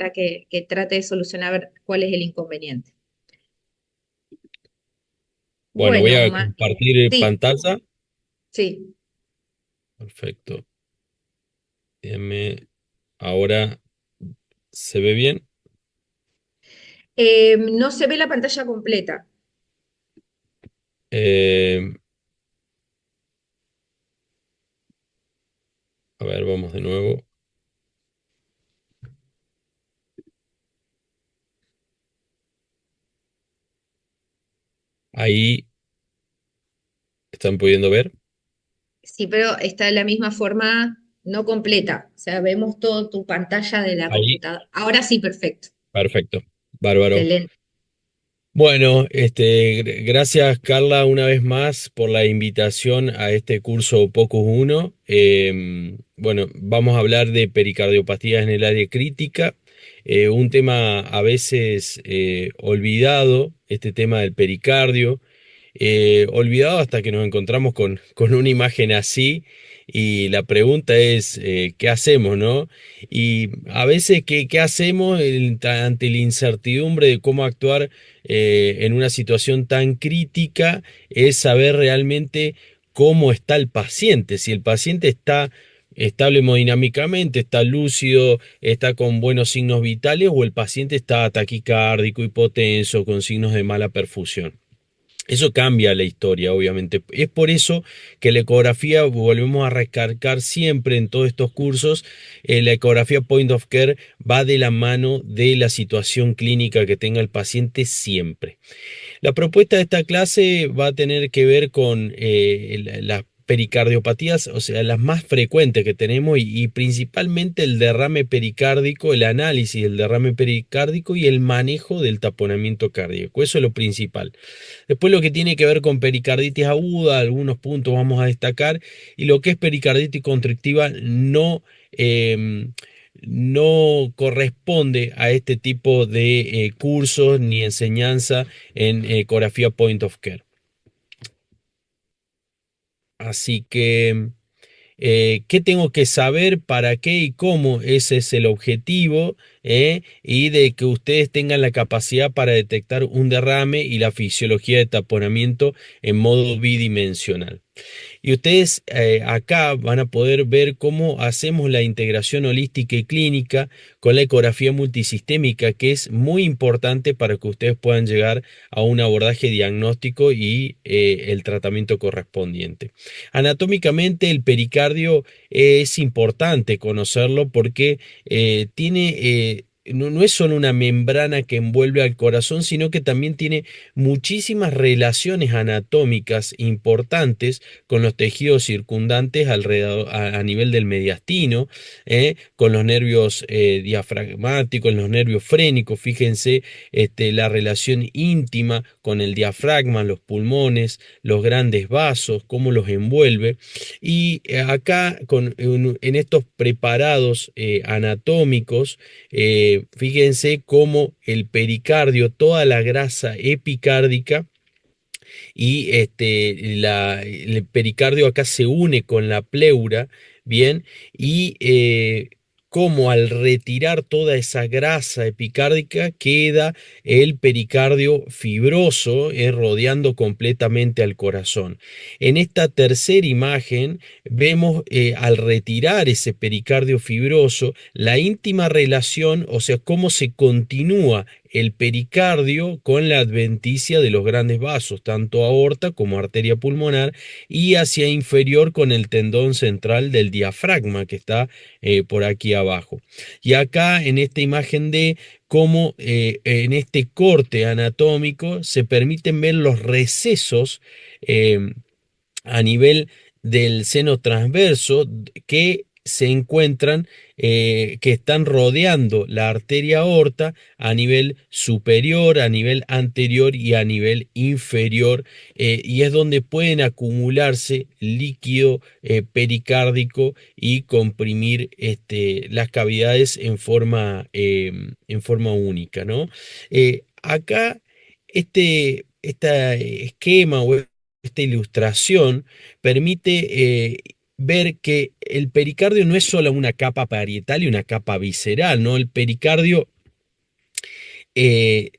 para que trate de solucionar a ver cuál es el inconveniente. Bueno, voy Bueno, a compartir sí, pantalla. sí. Perfecto. Déjame- Ahora se ve bien. No se ve la pantalla completa. Eh, a ver, vamos de nuevo. Ahí están pudiendo ver. Sí, pero está de la misma forma, no completa. O sea, vemos toda tu pantalla de la Ahí, computadora. Ahora sí, perfecto. perfecto. Bárbaro. Excelente. Bueno, gracias Carla una vez más por la invitación a este curso Pocus 1. Bueno, vamos a hablar de pericardiopatías en el área crítica, un tema a veces olvidado, este tema del pericardio, olvidado hasta que nos encontramos con una imagen así y la pregunta es, ¿qué hacemos, no? Y a veces, ¿qué hacemos ante la incertidumbre de cómo actuar en una situación tan crítica? Es saber realmente cómo está el paciente, si el paciente está estable hemodinámicamente, está lúcido, está con buenos signos vitales o el paciente está taquicárdico, hipotenso, con signos de mala perfusión. Eso cambia la historia, obviamente. Es por eso que la ecografía, volvemos a recalcar siempre en todos estos cursos, la ecografía point of care va de la mano de la situación clínica que tenga el paciente siempre. La propuesta de esta clase va a tener que ver con las pericardiopatías, o sea, las más frecuentes que tenemos y principalmente el derrame pericárdico, el análisis del derrame pericárdico y el manejo del taponamiento cardíaco. Eso es lo principal. Después lo que tiene que ver con pericarditis aguda, algunos puntos vamos a destacar, y lo que es pericarditis constrictiva no corresponde a este tipo de cursos ni enseñanza en ecografía point of care. Así que qué tengo que saber, para qué y cómo, ese es el objetivo, y de que ustedes tengan la capacidad para detectar un derrame y la fisiología de taponamiento en modo bidimensional. Y ustedes acá van a poder ver cómo hacemos la integración holística y clínica con la ecografía multisistémica, que es muy importante para que ustedes puedan llegar a un abordaje diagnóstico y el tratamiento correspondiente. Anatómicamente, el pericardio es importante conocerlo porque no es solo una membrana que envuelve al corazón, sino que también tiene muchísimas relaciones anatómicas importantes con los tejidos circundantes alrededor, a nivel del mediastino, con los nervios diafragmáticos, los nervios frénicos. Fíjense la relación íntima con el diafragma, los pulmones, los grandes vasos, cómo los envuelve. Y acá en estos preparados anatómicos, fíjense cómo el pericardio, toda la grasa epicárdica, y el pericardio acá se une con la pleura, bien, y como al retirar toda esa grasa epicárdica queda el pericardio fibroso, rodeando completamente al corazón. En esta tercera imagen vemos, al retirar ese pericardio fibroso, la íntima relación, o sea, cómo se continúa el pericardio con la adventicia de los grandes vasos, tanto aorta como arteria pulmonar, y hacia inferior con el tendón central del diafragma que está por aquí abajo. Y acá en esta imagen de cómo en este corte anatómico se permiten ver los recesos eh, a nivel del seno transverso que se encuentran, que están rodeando la arteria aorta a nivel superior, a nivel anterior y a nivel inferior, y es donde pueden acumularse líquido pericárdico y comprimir las cavidades en forma única, ¿no? Acá este esquema o esta ilustración permite ver que el pericardio no es solo una capa parietal y una capa visceral, ¿no? El pericardio eh,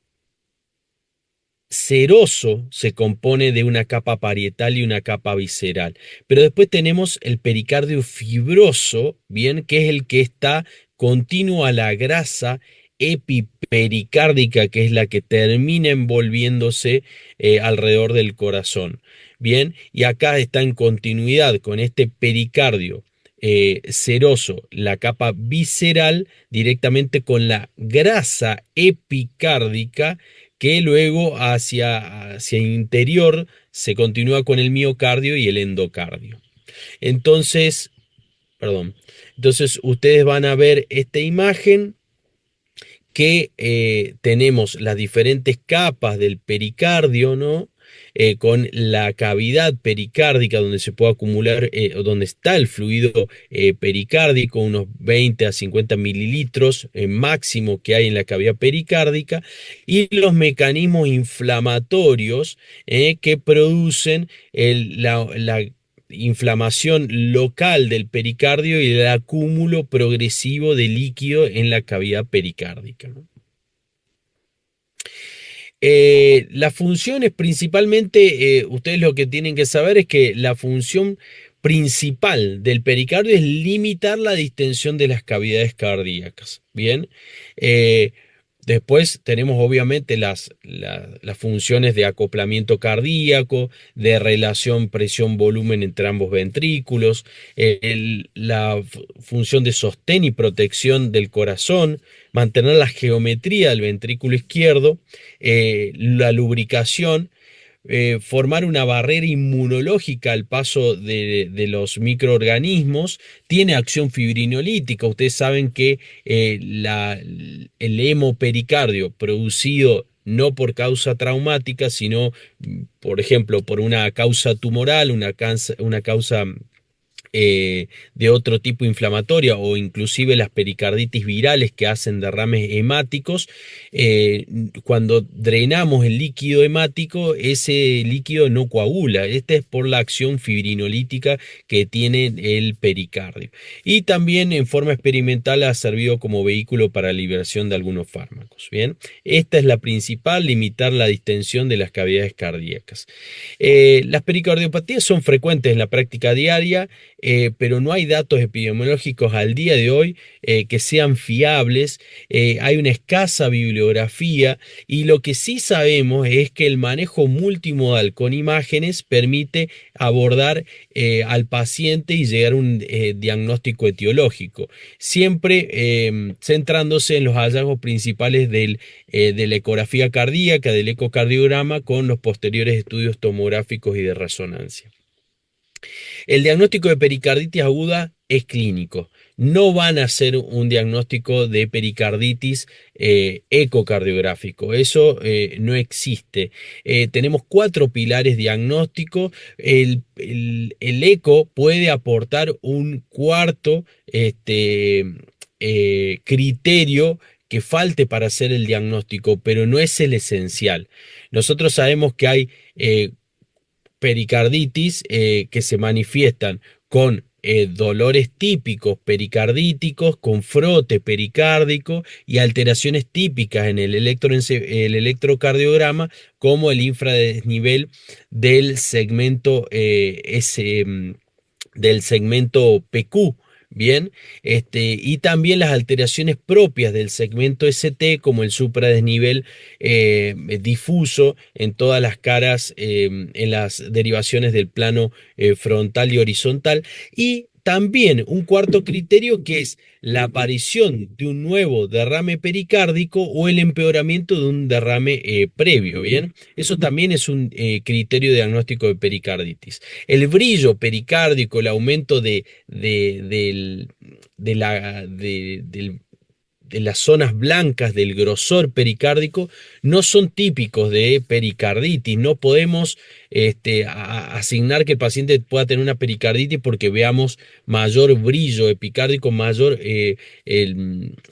seroso se compone de una capa parietal y una capa visceral. Pero después tenemos el pericardio fibroso, bien, que es el que está continuo a la grasa epipericárdica, que es la que termina envolviéndose alrededor del corazón. Bien, y acá está en continuidad con este pericardio seroso, la capa visceral, directamente con la grasa epicárdica que luego hacia interior se continúa con el miocardio y el endocardio. Entonces, perdón, entonces ustedes van a ver esta imagen que tenemos las diferentes capas del pericardio, ¿no? Con la cavidad pericárdica donde se puede acumular, donde está el fluido pericárdico, unos 20 a 50 mililitros máximo que hay en la cavidad pericárdica, y los mecanismos inflamatorios que producen la inflamación local del pericardio y el acúmulo progresivo de líquido en la cavidad pericárdica, ¿no? Las funciones principalmente, ustedes lo que tienen que saber es que la función principal del pericardio es limitar la distensión de las cavidades cardíacas. Bien. Eh, Después tenemos obviamente las funciones de acoplamiento cardíaco, de relación presión-volumen entre ambos ventrículos, la función de sostén y protección del corazón, mantener la geometría del ventrículo izquierdo, la lubricación, formar una barrera inmunológica al paso de los microorganismos, tiene acción fibrinolítica. Ustedes saben que el hemopericardio producido no por causa traumática, sino, por ejemplo, por una causa tumoral, una causa de otro tipo inflamatoria o inclusive las pericarditis virales que hacen derrames hemáticos, cuando drenamos el líquido hemático, ese líquido no coagula. Este es por la acción fibrinolítica que tiene el pericardio. Y también en forma experimental ha servido como vehículo para la liberación de algunos fármacos. Bien, esta es la principal, limitar la distensión de las cavidades cardíacas. Las pericardiopatías son frecuentes en la práctica diaria, pero no hay datos epidemiológicos al día de hoy que sean fiables. Hay una escasa bibliografía y lo que sí sabemos es que el manejo multimodal con imágenes permite abordar al paciente y llegar a un diagnóstico etiológico, siempre centrándose en los hallazgos principales de la ecografía cardíaca, del ecocardiograma, con los posteriores estudios tomográficos y de resonancia. El diagnóstico de pericarditis aguda es clínico. No van a hacer un diagnóstico de pericarditis ecocardiográfico. Eso no existe. Tenemos cuatro pilares diagnósticos. El eco puede aportar un cuarto criterio que falte para hacer el diagnóstico, pero no es el esencial. Nosotros sabemos que hay pericarditis que se manifiestan con dolores típicos pericardíticos, con frote pericárdico y alteraciones típicas en el electrocardiograma, como el infradesnivel del segmento del segmento PQ. Bien, y también las alteraciones propias del segmento ST, como el supradesnivel difuso en todas las caras, en las derivaciones del plano frontal y horizontal. Y también un cuarto criterio, que es la aparición de un nuevo derrame pericárdico o el empeoramiento de un derrame previo. Bien, eso también es un criterio de diagnóstico de pericarditis. El brillo pericárdico, el aumento del de las zonas blancas del grosor pericárdico no son típicos de pericarditis. No podemos asignar que el paciente pueda tener una pericarditis porque veamos mayor brillo epicárdico, mayor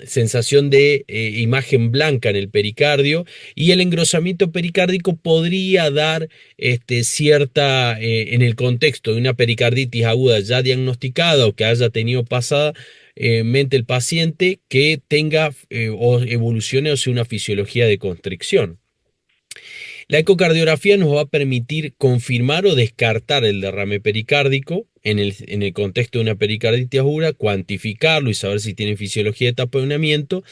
sensación de imagen blanca en el pericardio, y el engrosamiento pericárdico podría dar cierta, en el contexto de una pericarditis aguda ya diagnosticada o que haya tenido pasada mente el paciente, que tenga o evolucione o sea una fisiología de constricción. La ecocardiografía nos va a permitir confirmar o descartar el derrame pericárdico en el contexto de una pericarditis aguda, cuantificarlo y saber si tiene fisiología de taponamiento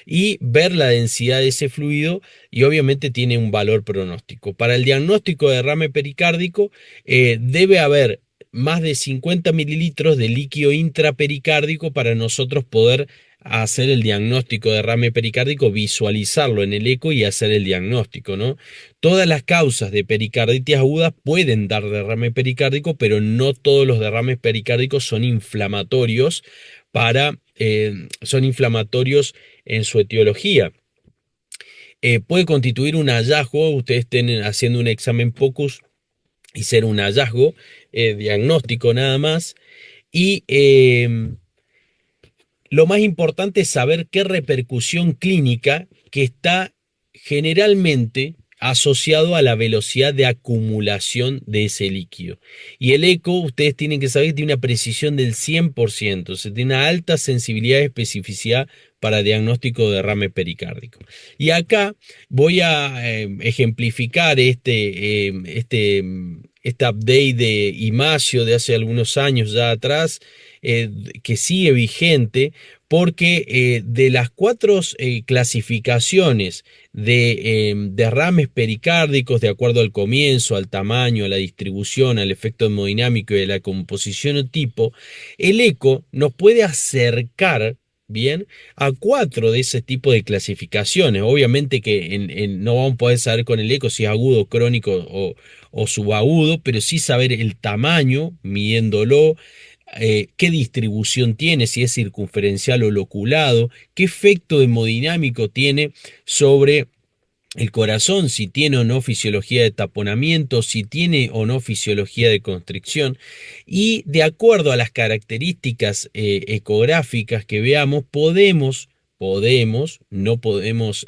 y ver la densidad de ese fluido, y obviamente tiene un valor pronóstico. Para el diagnóstico de derrame pericárdico debe haber más de 50 mililitros de líquido intrapericárdico para nosotros poder hacer el diagnóstico de derrame pericárdico, visualizarlo en el eco y hacer el diagnóstico, ¿no? Todas las causas de pericarditis agudas pueden dar derrame pericárdico, pero no todos los derrames pericárdicos son inflamatorios son inflamatorios en su etiología. Puede constituir un hallazgo, ustedes estén haciendo un examen POCUS y ser un hallazgo diagnóstico nada más. Y lo más importante es saber qué repercusión clínica, que está generalmente asociado a la velocidad de acumulación de ese líquido. Y el eco, ustedes tienen que saber que tiene una precisión del 100%, se tiene una alta sensibilidad y especificidad para diagnóstico de derrame pericárdico. Y acá voy a ejemplificar esta update de Imacio de hace algunos años ya atrás, que sigue vigente, porque de las 4 clasificaciones de derrames pericárdicos de acuerdo al comienzo, al tamaño, a la distribución, al efecto hemodinámico y a la composición o tipo, el eco nos puede acercar bien a 4 de ese tipo de clasificaciones. Obviamente que no vamos a poder saber con el eco si es agudo, crónico o subagudo, pero sí saber el tamaño, midiéndolo, qué distribución tiene, si es circunferencial o loculado, qué efecto hemodinámico tiene sobre el corazón, si tiene o no fisiología de taponamiento, si tiene o no fisiología de constricción. Y de acuerdo a las características ecográficas que veamos, no podemos,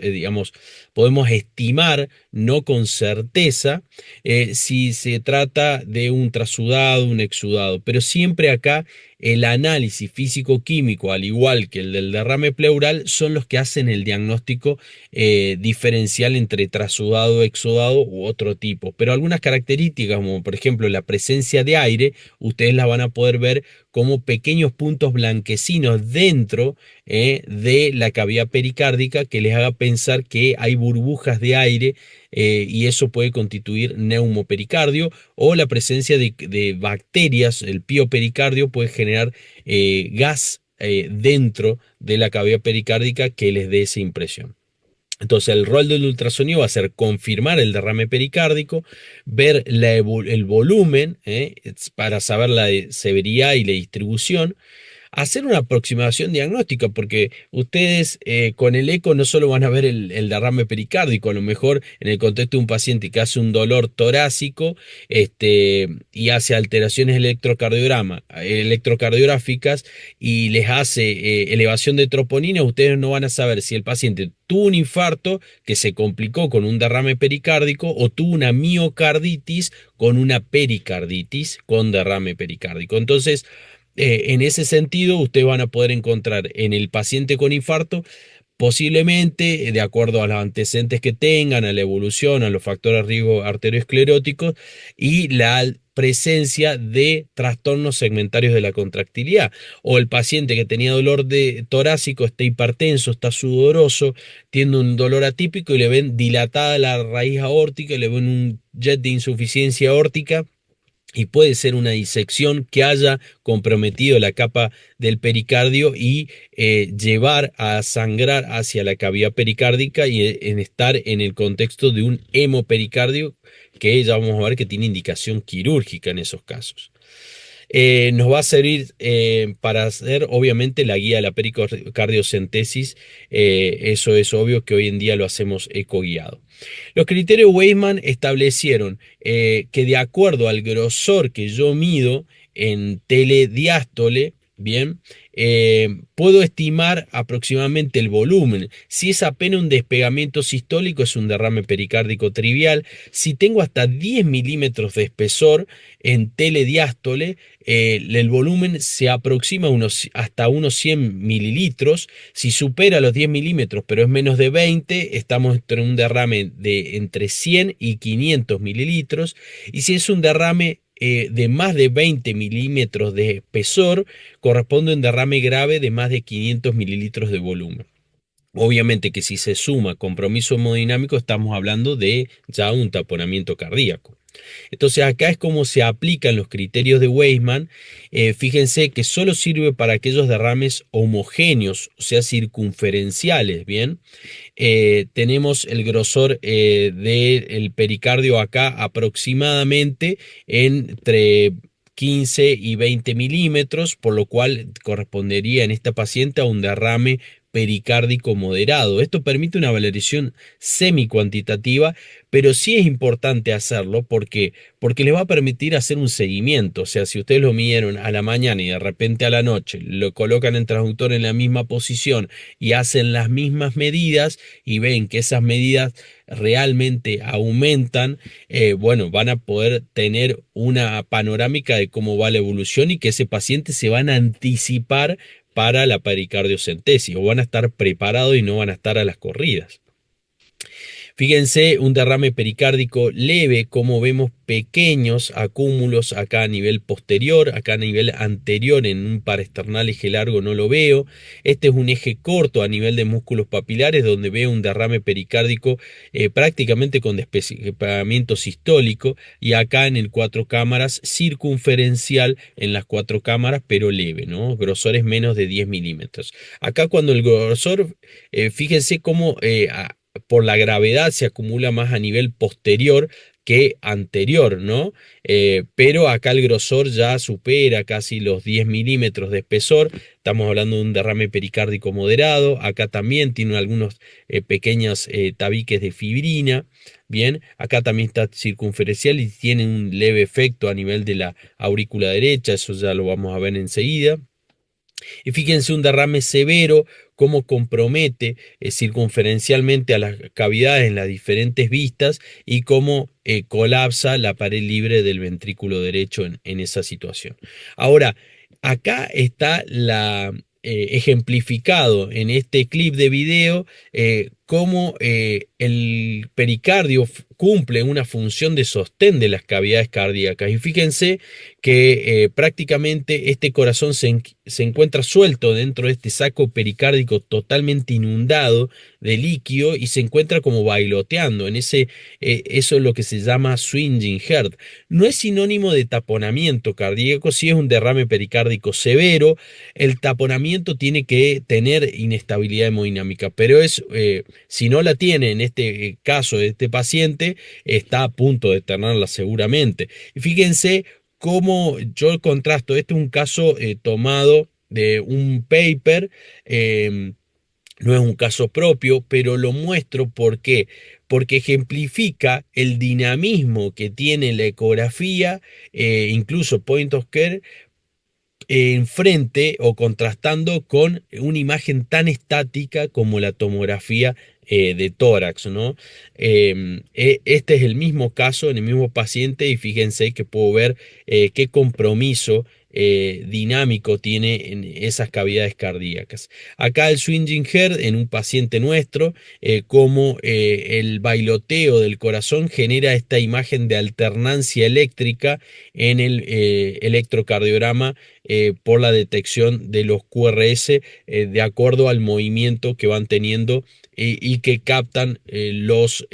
podemos estimar, no con certeza, si se trata de un trasudado, un exudado, pero siempre acá el análisis físico-químico, al igual que el del derrame pleural, son los que hacen el diagnóstico diferencial entre trasudado, exudado u otro tipo. Pero algunas características, como por ejemplo la presencia de aire, ustedes las van a poder ver como pequeños puntos blanquecinos dentro de la cavidad pericárdica, que les haga pensar que hay burbujas de aire, y eso puede constituir neumopericardio, o la presencia de bacterias, el piopericardio puede generar gas dentro de la cavidad pericárdica que les dé esa impresión. Entonces el rol del ultrasonido va a ser confirmar el derrame pericárdico, ver el volumen para saber la severidad y la distribución, hacer una aproximación diagnóstica, porque ustedes con el eco no solo van a ver el derrame pericárdico, a lo mejor en el contexto de un paciente que hace un dolor torácico y hace alteraciones electrocardiográficas y les hace elevación de troponina, ustedes no van a saber si el paciente tuvo un infarto que se complicó con un derrame pericárdico o tuvo una miocarditis con una pericarditis con derrame pericárdico. Entonces, en ese sentido, ustedes van a poder encontrar en el paciente con infarto, posiblemente, de acuerdo a los antecedentes que tengan, a la evolución, a los factores de riesgo arterioscleróticos y la presencia de trastornos segmentarios de la contractilidad. O el paciente que tenía dolor de torácico está hipertenso, está sudoroso, tiene un dolor atípico y le ven dilatada la raíz aórtica, le ven un jet de insuficiencia aórtica, y puede ser una disección que haya comprometido la capa del pericardio y llevar a sangrar hacia la cavidad pericárdica y en estar en el contexto de un hemopericardio, que ya vamos a ver que tiene indicación quirúrgica en esos casos. Nos va a servir para hacer, obviamente, la guía de la pericardiocentesis. Eso es obvio que hoy en día lo hacemos ecoguiado. Los criterios Weisman establecieron que de acuerdo al grosor que yo mido en telediástole, bien, puedo estimar aproximadamente el volumen. Si es apenas un despegamiento sistólico, es un derrame pericárdico trivial. Si tengo hasta 10 milímetros de espesor en telediástole, el volumen se aproxima hasta unos 100 mililitros. Si supera los 10 milímetros, pero es menos de 20, estamos en un derrame de entre 100 y 500 mililitros. Y si es un derrame de más de 20 milímetros de espesor, corresponde a un derrame grave de más de 500 mililitros de volumen. Obviamente que si se suma compromiso hemodinámico, estamos hablando de ya un taponamiento cardíaco. Entonces acá es como se aplican los criterios de Weisman. Fíjense que solo sirve para aquellos derrames homogéneos, o sea, circunferenciales, ¿bien? Tenemos el grosor del pericardio acá aproximadamente entre 15 y 20 milímetros, por lo cual correspondería en esta paciente a un derrame pericárdico moderado. Esto permite una valoración semi-cuantitativa, pero sí es importante hacerlo porque les va a permitir hacer un seguimiento. O sea, si ustedes lo midieron a la mañana y de repente a la noche lo colocan en transductor en la misma posición y hacen las mismas medidas y ven que esas medidas realmente aumentan, bueno, van a poder tener una panorámica de cómo va la evolución y que ese paciente se van a anticipar para la pericardiocentesis o van a estar preparados y no van a estar a las corridas. Fíjense, un derrame pericárdico leve, como vemos pequeños acúmulos acá a nivel posterior, acá a nivel anterior en un parasternal eje largo no lo veo. Este es un eje corto a nivel de músculos papilares donde veo un derrame pericárdico prácticamente con despegamiento sistólico y acá en el cuatro cámaras circunferencial en las cuatro cámaras pero leve, ¿no? Grosores menos de 10 milímetros. Acá cuando el grosor, fíjense cómo por la gravedad se acumula más a nivel posterior que anterior, ¿no? Pero acá el grosor ya supera casi los 10 milímetros de espesor. Estamos hablando de un derrame pericárdico moderado. Acá también tiene algunos pequeños tabiques de fibrina. Bien, acá también está circunferencial y tiene un leve efecto a nivel de la aurícula derecha. Eso ya lo vamos a ver enseguida. Y fíjense un derrame severo, cómo compromete circunferencialmente a las cavidades en las diferentes vistas y cómo colapsa la pared libre del ventrículo derecho en esa situación. Ahora, acá está ejemplificado en este clip de video cómo el pericardio cumple una función de sostén de las cavidades cardíacas. Y fíjense que prácticamente este corazón se encuentra suelto dentro de este saco pericárdico totalmente inundado de líquido y se encuentra como bailoteando. Eso es lo que se llama swinging heart. No es sinónimo de taponamiento cardíaco, sí es un derrame pericárdico severo. El taponamiento tiene que tener inestabilidad hemodinámica, pero si no la tiene en este caso de este paciente, está a punto de tenerla seguramente. Y fíjense cómo yo contrasto, este es un caso tomado de un paper, no es un caso propio, pero lo muestro porque ejemplifica el dinamismo que tiene la ecografía, incluso point of care, enfrente o contrastando con una imagen tan estática como la tomografía de tórax, ¿no? Este es el mismo caso en el mismo paciente y fíjense que puedo ver qué compromiso dinámico tiene en esas cavidades cardíacas. Acá el swinging heart en un paciente nuestro, como el bailoteo del corazón genera esta imagen de alternancia eléctrica en el electrocardiograma por la detección de los QRS de acuerdo al movimiento que van teniendo y que captan los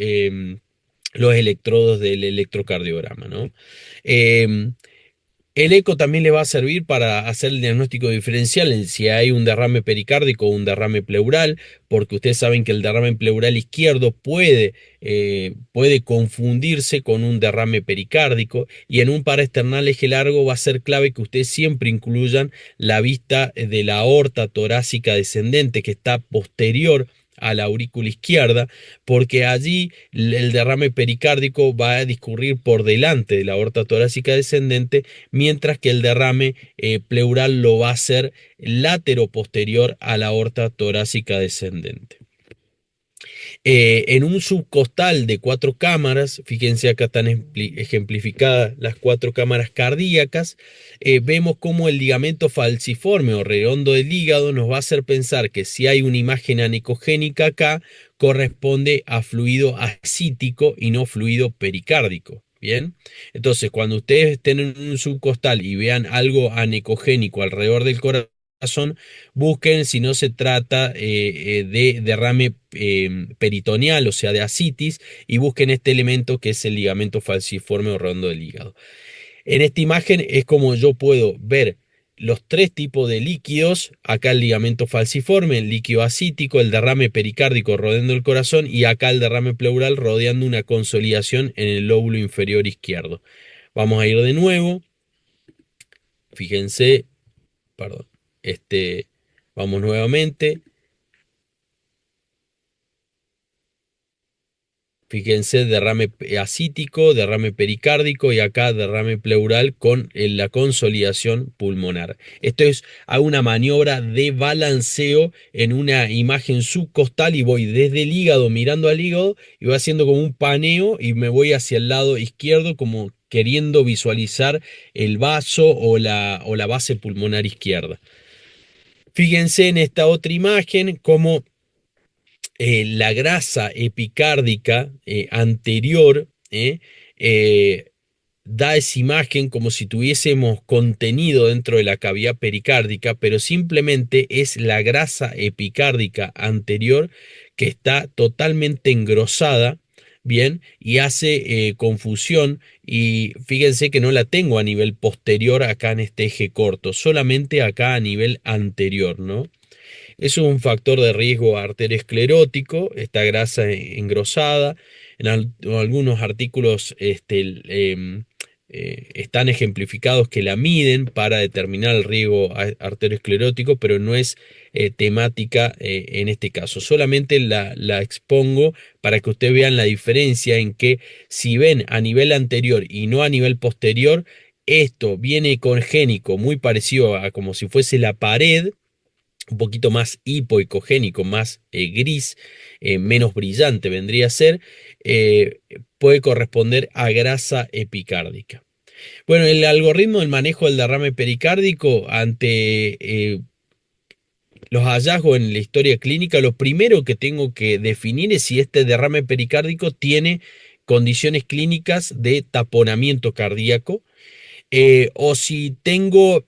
electrodos del electrocardiograma, ¿no? El eco también le va a servir para hacer el diagnóstico diferencial en si hay un derrame pericárdico o un derrame pleural, porque ustedes saben que el derrame pleural izquierdo puede confundirse con un derrame pericárdico, y en un paraesternal eje largo va a ser clave que ustedes siempre incluyan la vista de la aorta torácica descendente que está posterior a la aurícula izquierda, porque allí el derrame pericárdico va a discurrir por delante de la aorta torácica descendente, mientras que el derrame pleural lo va a hacer posterior a la aorta torácica descendente. En un subcostal de 4 cámaras, fíjense acá están ejemplificadas las 4 cámaras cardíacas, vemos cómo el ligamento falciforme o redondo del hígado nos va a hacer pensar que si hay una imagen anecogénica acá, corresponde a fluido ascítico y no fluido pericárdico. Bien, entonces cuando ustedes estén en un subcostal y vean algo anecogénico alrededor del corazón, busquen si no se trata de derrame peritoneal, o sea, de ascitis, y busquen este elemento que es el ligamento falciforme o redondo del hígado. En esta imagen es como yo puedo ver los 3 tipos de líquidos: acá el ligamento falciforme, el líquido ascítico, el derrame pericárdico rodeando el corazón, y acá el derrame pleural rodeando una consolidación en el lóbulo inferior izquierdo. Vamos a ir de nuevo, fíjense, perdón, vamos nuevamente. Fíjense, derrame ascítico, derrame pericárdico y acá derrame pleural con la consolidación pulmonar. Esto es a una maniobra de balanceo en una imagen subcostal, y voy desde el hígado mirando al hígado y voy haciendo como un paneo y me voy hacia el lado izquierdo como queriendo visualizar el vaso o la base pulmonar izquierda. Fíjense en esta otra imagen como la grasa epicárdica anterior da esa imagen como si tuviésemos contenido dentro de la cavidad pericárdica, pero simplemente es la grasa epicárdica anterior que está totalmente engrosada, bien, y hace confusión. Y fíjense que no la tengo a nivel posterior acá en este eje corto, solamente acá a nivel anterior, ¿no? Es un factor de riesgo arteriosclerótico, esta grasa engrosada. En algunos artículos están ejemplificados que la miden para determinar el riesgo arteriosclerótico, pero no es temática en este caso. Solamente la expongo para que ustedes vean la diferencia en que si ven a nivel anterior y no a nivel posterior, esto viene congénico, muy parecido a como si fuese la pared, un poquito más hipoecogénico, más gris, menos brillante vendría a ser, eh, puede corresponder a grasa epicárdica. Bueno, el algoritmo del manejo del derrame pericárdico ante los hallazgos en la historia clínica, lo primero que tengo que definir es si este derrame pericárdico tiene condiciones clínicas de taponamiento cardíaco, o si tengo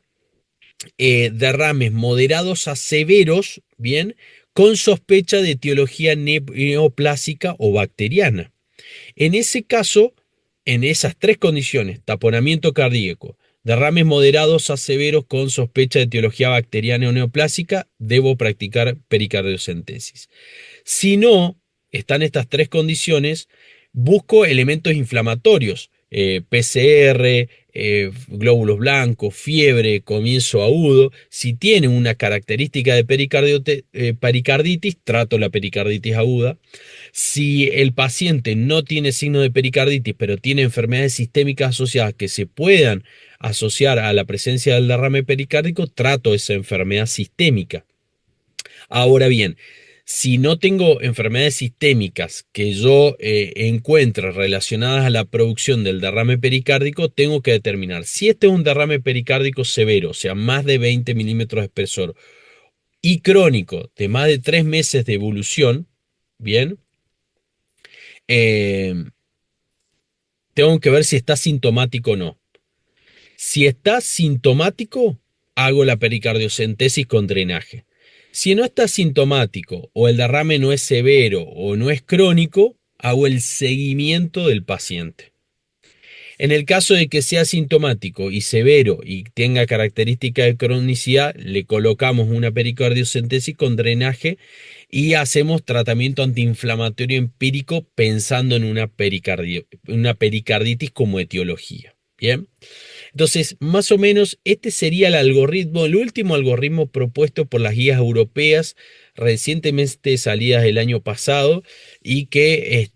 derrames moderados a severos, bien, con sospecha de etiología neoplásica o bacteriana. En ese caso, en esas 3 condiciones, taponamiento cardíaco, derrames moderados a severos con sospecha de etiología bacteriana o neoplásica, debo practicar pericardiocentesis. Si no están estas 3 condiciones, busco elementos inflamatorios, PCR, glóbulos blancos, fiebre, comienzo agudo. Si tiene una característica de pericarditis, trato la pericarditis aguda. Si el paciente no tiene signo de pericarditis, pero tiene enfermedades sistémicas asociadas que se puedan asociar a la presencia del derrame pericárdico, trato esa enfermedad sistémica. Ahora bien, si no tengo enfermedades sistémicas que yo encuentre relacionadas a la producción del derrame pericárdico, tengo que determinar si este es un derrame pericárdico severo, o sea, más de 20 milímetros de espesor, y crónico, de más de 3 meses de evolución, bien, eh, tengo que ver si está sintomático o no. Si está sintomático, hago la pericardiocentesis con drenaje. Si no está sintomático, o el derrame no es severo o no es crónico, hago el seguimiento del paciente. En el caso de que sea sintomático y severo y tenga característica de cronicidad, le colocamos una pericardiocentesis con drenaje y hacemos tratamiento antiinflamatorio empírico pensando en una pericarditis como etiología. Bien. Entonces, más o menos, este sería el algoritmo, el último algoritmo propuesto por las guías europeas recientemente salidas el año pasado y que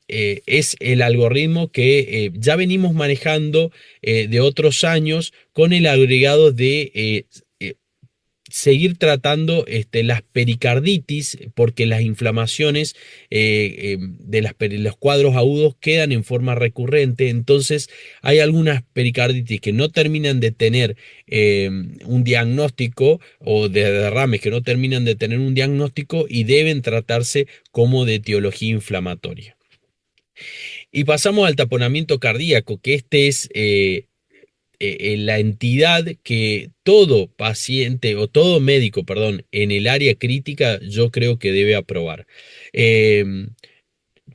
es el algoritmo que ya venimos manejando de otros años con el agregado de seguir tratando las pericarditis, porque las inflamaciones de los cuadros agudos quedan en forma recurrente. Entonces hay algunas pericarditis que no terminan de tener un diagnóstico, o de derrames que no terminan de tener un diagnóstico y deben tratarse como de etiología inflamatoria. Y pasamos al taponamiento cardíaco, que este es la entidad que todo paciente o todo médico, perdón, en el área crítica yo creo que debe aprobar. Eh,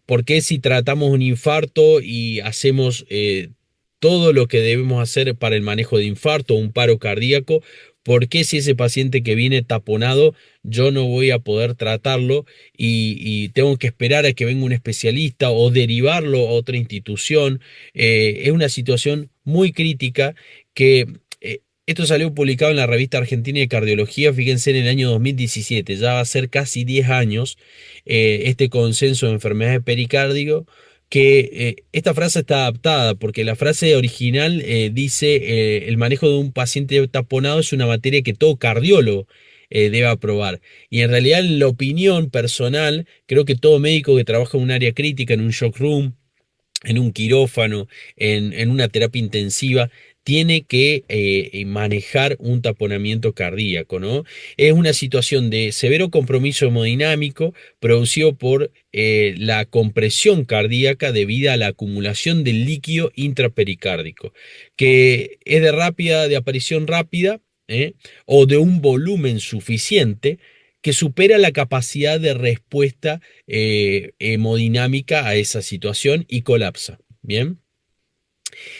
porque si tratamos un infarto y hacemos todo lo que debemos hacer para el manejo de infarto o un paro cardíaco, ¿por qué si ese paciente que viene taponado yo no voy a poder tratarlo y tengo que esperar a que venga un especialista o derivarlo a otra institución? Es una situación muy crítica que esto salió publicado en la revista Argentina de Cardiología, fíjense, en el año 2017, ya va a ser casi 10 años este consenso de enfermedades de pericardio, que esta frase está adaptada porque la frase original dice el manejo de un paciente taponado es una materia que todo cardiólogo debe aprobar. Y en realidad, en la opinión personal, creo que todo médico que trabaja en un área crítica, en un shock room, en un quirófano, en una terapia intensiva, tiene que manejar un taponamiento cardíaco, ¿no? Es una situación de severo compromiso hemodinámico producido por la compresión cardíaca debida a la acumulación del líquido intrapericárdico, que es de aparición rápida, o de un volumen suficiente que supera la capacidad de respuesta hemodinámica a esa situación y colapsa. Bien.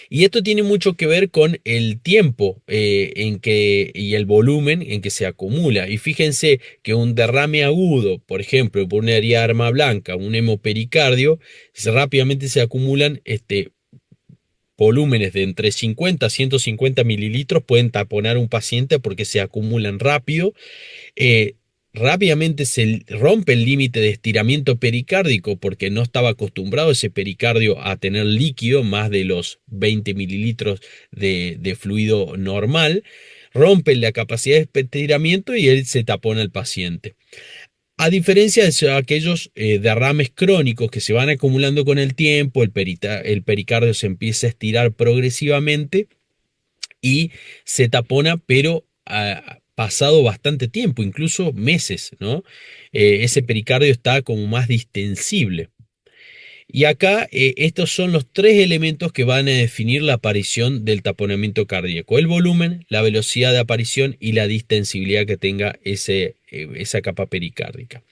Y esto tiene mucho que ver con el tiempo y el volumen en que se acumula. Y fíjense que un derrame agudo, por ejemplo, por una herida de arma blanca, un hemopericardio, rápidamente se acumulan volúmenes de entre 50 a 150 mililitros, pueden taponar a un paciente porque se acumulan rápido. eh, Rápidamente se rompe el límite de estiramiento pericárdico porque no estaba acostumbrado ese pericardio a tener líquido más de los 20 mililitros de fluido normal. Rompe la capacidad de estiramiento y él se tapona al paciente. A diferencia de aquellos derrames crónicos que se van acumulando con el tiempo, el pericardio se empieza a estirar progresivamente y se tapona, pero pasado bastante tiempo, incluso meses, ¿no? Ese pericardio está como más distensible. Y acá estos son los tres elementos que van a definir la aparición del taponamiento cardíaco: el volumen, la velocidad de aparición y la distensibilidad que tenga esa capa pericárdica.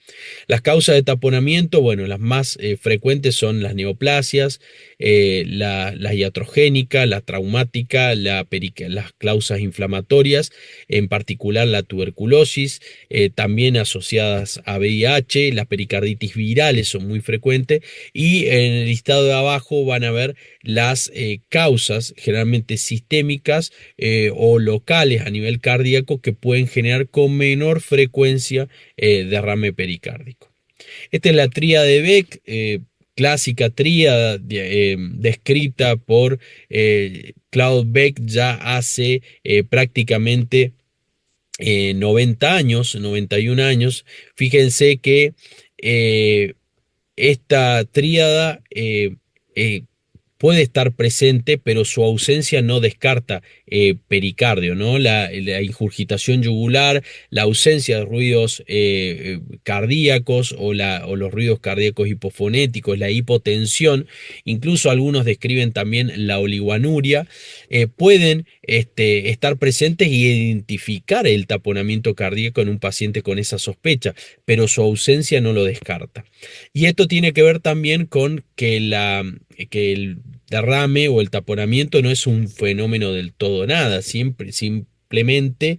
Las causas de taponamiento, bueno, las más frecuentes son las neoplasias, la iatrogénica, la traumática, las causas inflamatorias, en particular la tuberculosis, también asociadas a VIH, las pericarditis virales son muy frecuentes, y en el listado de abajo van a ver las causas generalmente sistémicas o locales a nivel cardíaco que pueden generar con menor frecuencia derrame pericárdico. Esta es la tríada de Beck, clásica tríada descrita por Claude Beck ya hace prácticamente 90 años, 91 años. Fíjense que eh, esta tríada eh, puede estar presente, pero su ausencia no descarta pericardio, ¿no? La ingurgitación yugular, la ausencia de ruidos cardíacos o los ruidos cardíacos hipofonéticos, la hipotensión, incluso algunos describen también la oligoanuria, pueden estar presentes y identificar el taponamiento cardíaco en un paciente con esa sospecha, pero su ausencia no lo descarta. Y esto tiene que ver también con que derrame o el taponamiento no es un fenómeno del todo nada, siempre, simplemente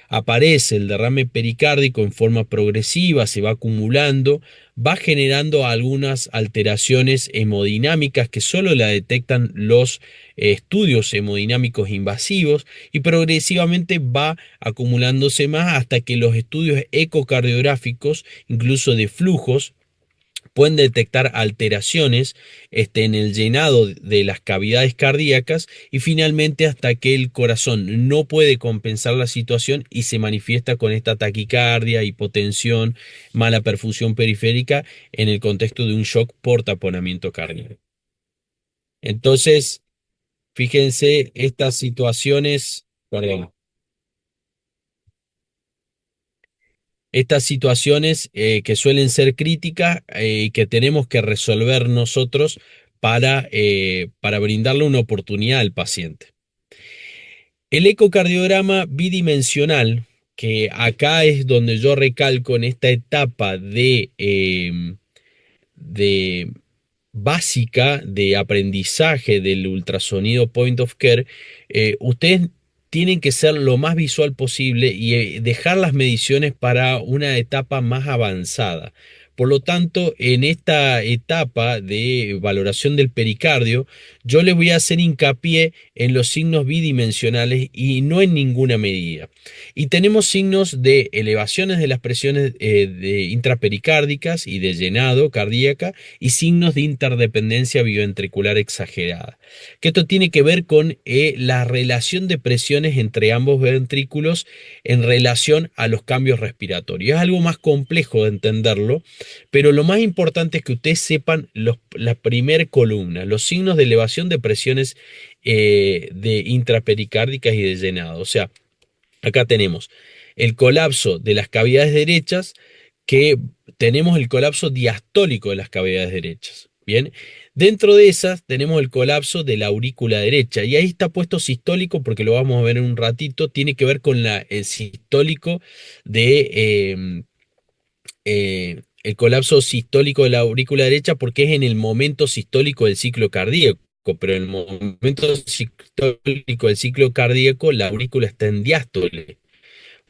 aparece el derrame pericárdico en forma progresiva, se va acumulando, va generando algunas alteraciones hemodinámicas que solo la detectan los estudios hemodinámicos invasivos y progresivamente va acumulándose más hasta que los estudios ecocardiográficos, incluso de flujos, pueden detectar alteraciones en el llenado de las cavidades cardíacas y finalmente hasta que el corazón no puede compensar la situación y se manifiesta con esta taquicardia, hipotensión, mala perfusión periférica en el contexto de un shock por taponamiento cardíaco. Entonces, fíjense estas situaciones, perdón, estas situaciones que suelen ser críticas y que tenemos que resolver nosotros para brindarle una oportunidad al paciente. El ecocardiograma bidimensional, que acá es donde yo recalco en esta etapa de básica de aprendizaje del ultrasonido point of care, ustedes tienen que ser lo más visual posible y dejar las mediciones para una etapa más avanzada. Por lo tanto, en esta etapa de valoración del pericardio, yo les voy a hacer hincapié en los signos bidimensionales y no en ninguna medida. Y tenemos signos de elevaciones de las presiones de intrapericárdicas y de llenado cardíaca y signos de interdependencia bioventricular exagerada. Que esto tiene que ver con la relación de presiones entre ambos ventrículos en relación a los cambios respiratorios. Es algo más complejo de entenderlo, pero lo más importante es que ustedes sepan la primera columna, los signos de elevación de presiones de intrapericárdicas y de llenado. O sea, acá tenemos el colapso de las cavidades derechas, que tenemos el colapso diastólico de las cavidades derechas. Bien, dentro de esas tenemos el colapso de la aurícula derecha y ahí está puesto sistólico porque lo vamos a ver en un ratito. Tiene que ver con el sistólico de el colapso sistólico de la aurícula derecha porque es en el momento sistólico del ciclo cardíaco. Pero en el momento sistólico del ciclo cardíaco la aurícula está en diástole,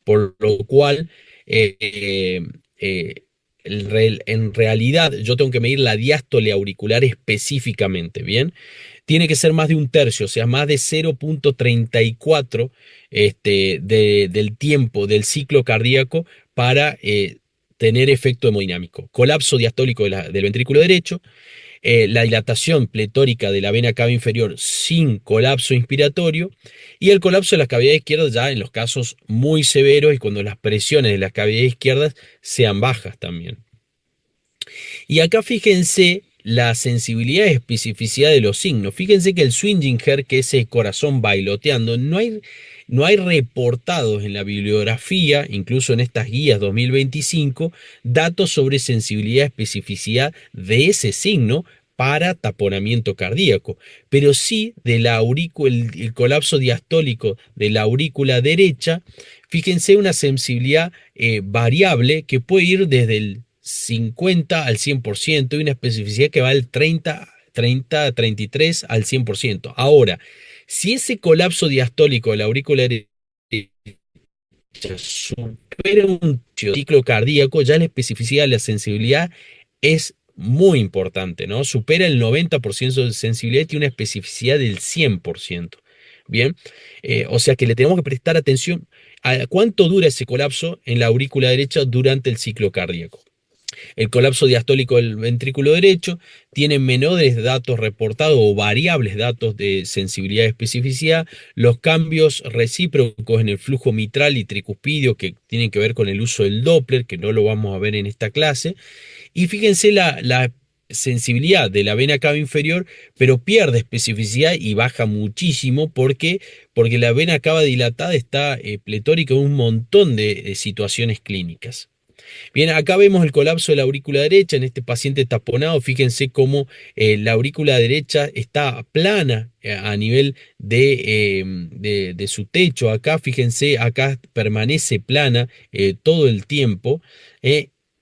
por lo cual eh, eh, en realidad yo tengo que medir la diástole auricular específicamente, ¿bien? Tiene que ser más de un tercio, o sea, más de 0,34 del tiempo del ciclo cardíaco para tener efecto hemodinámico. Colapso diastólico del ventrículo derecho, la dilatación pletórica de la vena cava inferior sin colapso inspiratorio y el colapso de las cavidades izquierdas ya en los casos muy severos y cuando las presiones de las cavidades izquierdas sean bajas también. Y acá fíjense la sensibilidad y especificidad de los signos. Fíjense que el swinging heart, que es el corazón bailoteando, no hay reportados en la bibliografía, incluso en estas guías 2025, datos sobre sensibilidad y especificidad de ese signo para taponamiento cardíaco, pero sí de la el colapso diastólico de la aurícula derecha. Fíjense una sensibilidad variable que puede ir desde el 50 al 100% y una especificidad que va del 33 al 100%. Ahora, si ese colapso diastólico de la aurícula derecha supera un ciclo cardíaco, ya la especificidad de la sensibilidad es muy importante, ¿no? Supera el 90% de sensibilidad y tiene una especificidad del 100%. Bien, o sea que le tenemos que prestar atención a cuánto dura ese colapso en la aurícula derecha durante el ciclo cardíaco. El colapso diastólico del ventrículo derecho tiene menores datos reportados o variables datos de sensibilidad y especificidad. Los cambios recíprocos en el flujo mitral y tricuspidio que tienen que ver con el uso del Doppler, que no lo vamos a ver en esta clase. Y fíjense la sensibilidad de la vena cava inferior, pero pierde especificidad y baja muchísimo porque la vena cava dilatada está pletórica en un montón de situaciones clínicas. Bien, acá vemos el colapso de la aurícula derecha en este paciente taponado. Fíjense cómo la aurícula derecha está plana a nivel de su techo. Acá, fíjense, acá permanece plana todo el tiempo.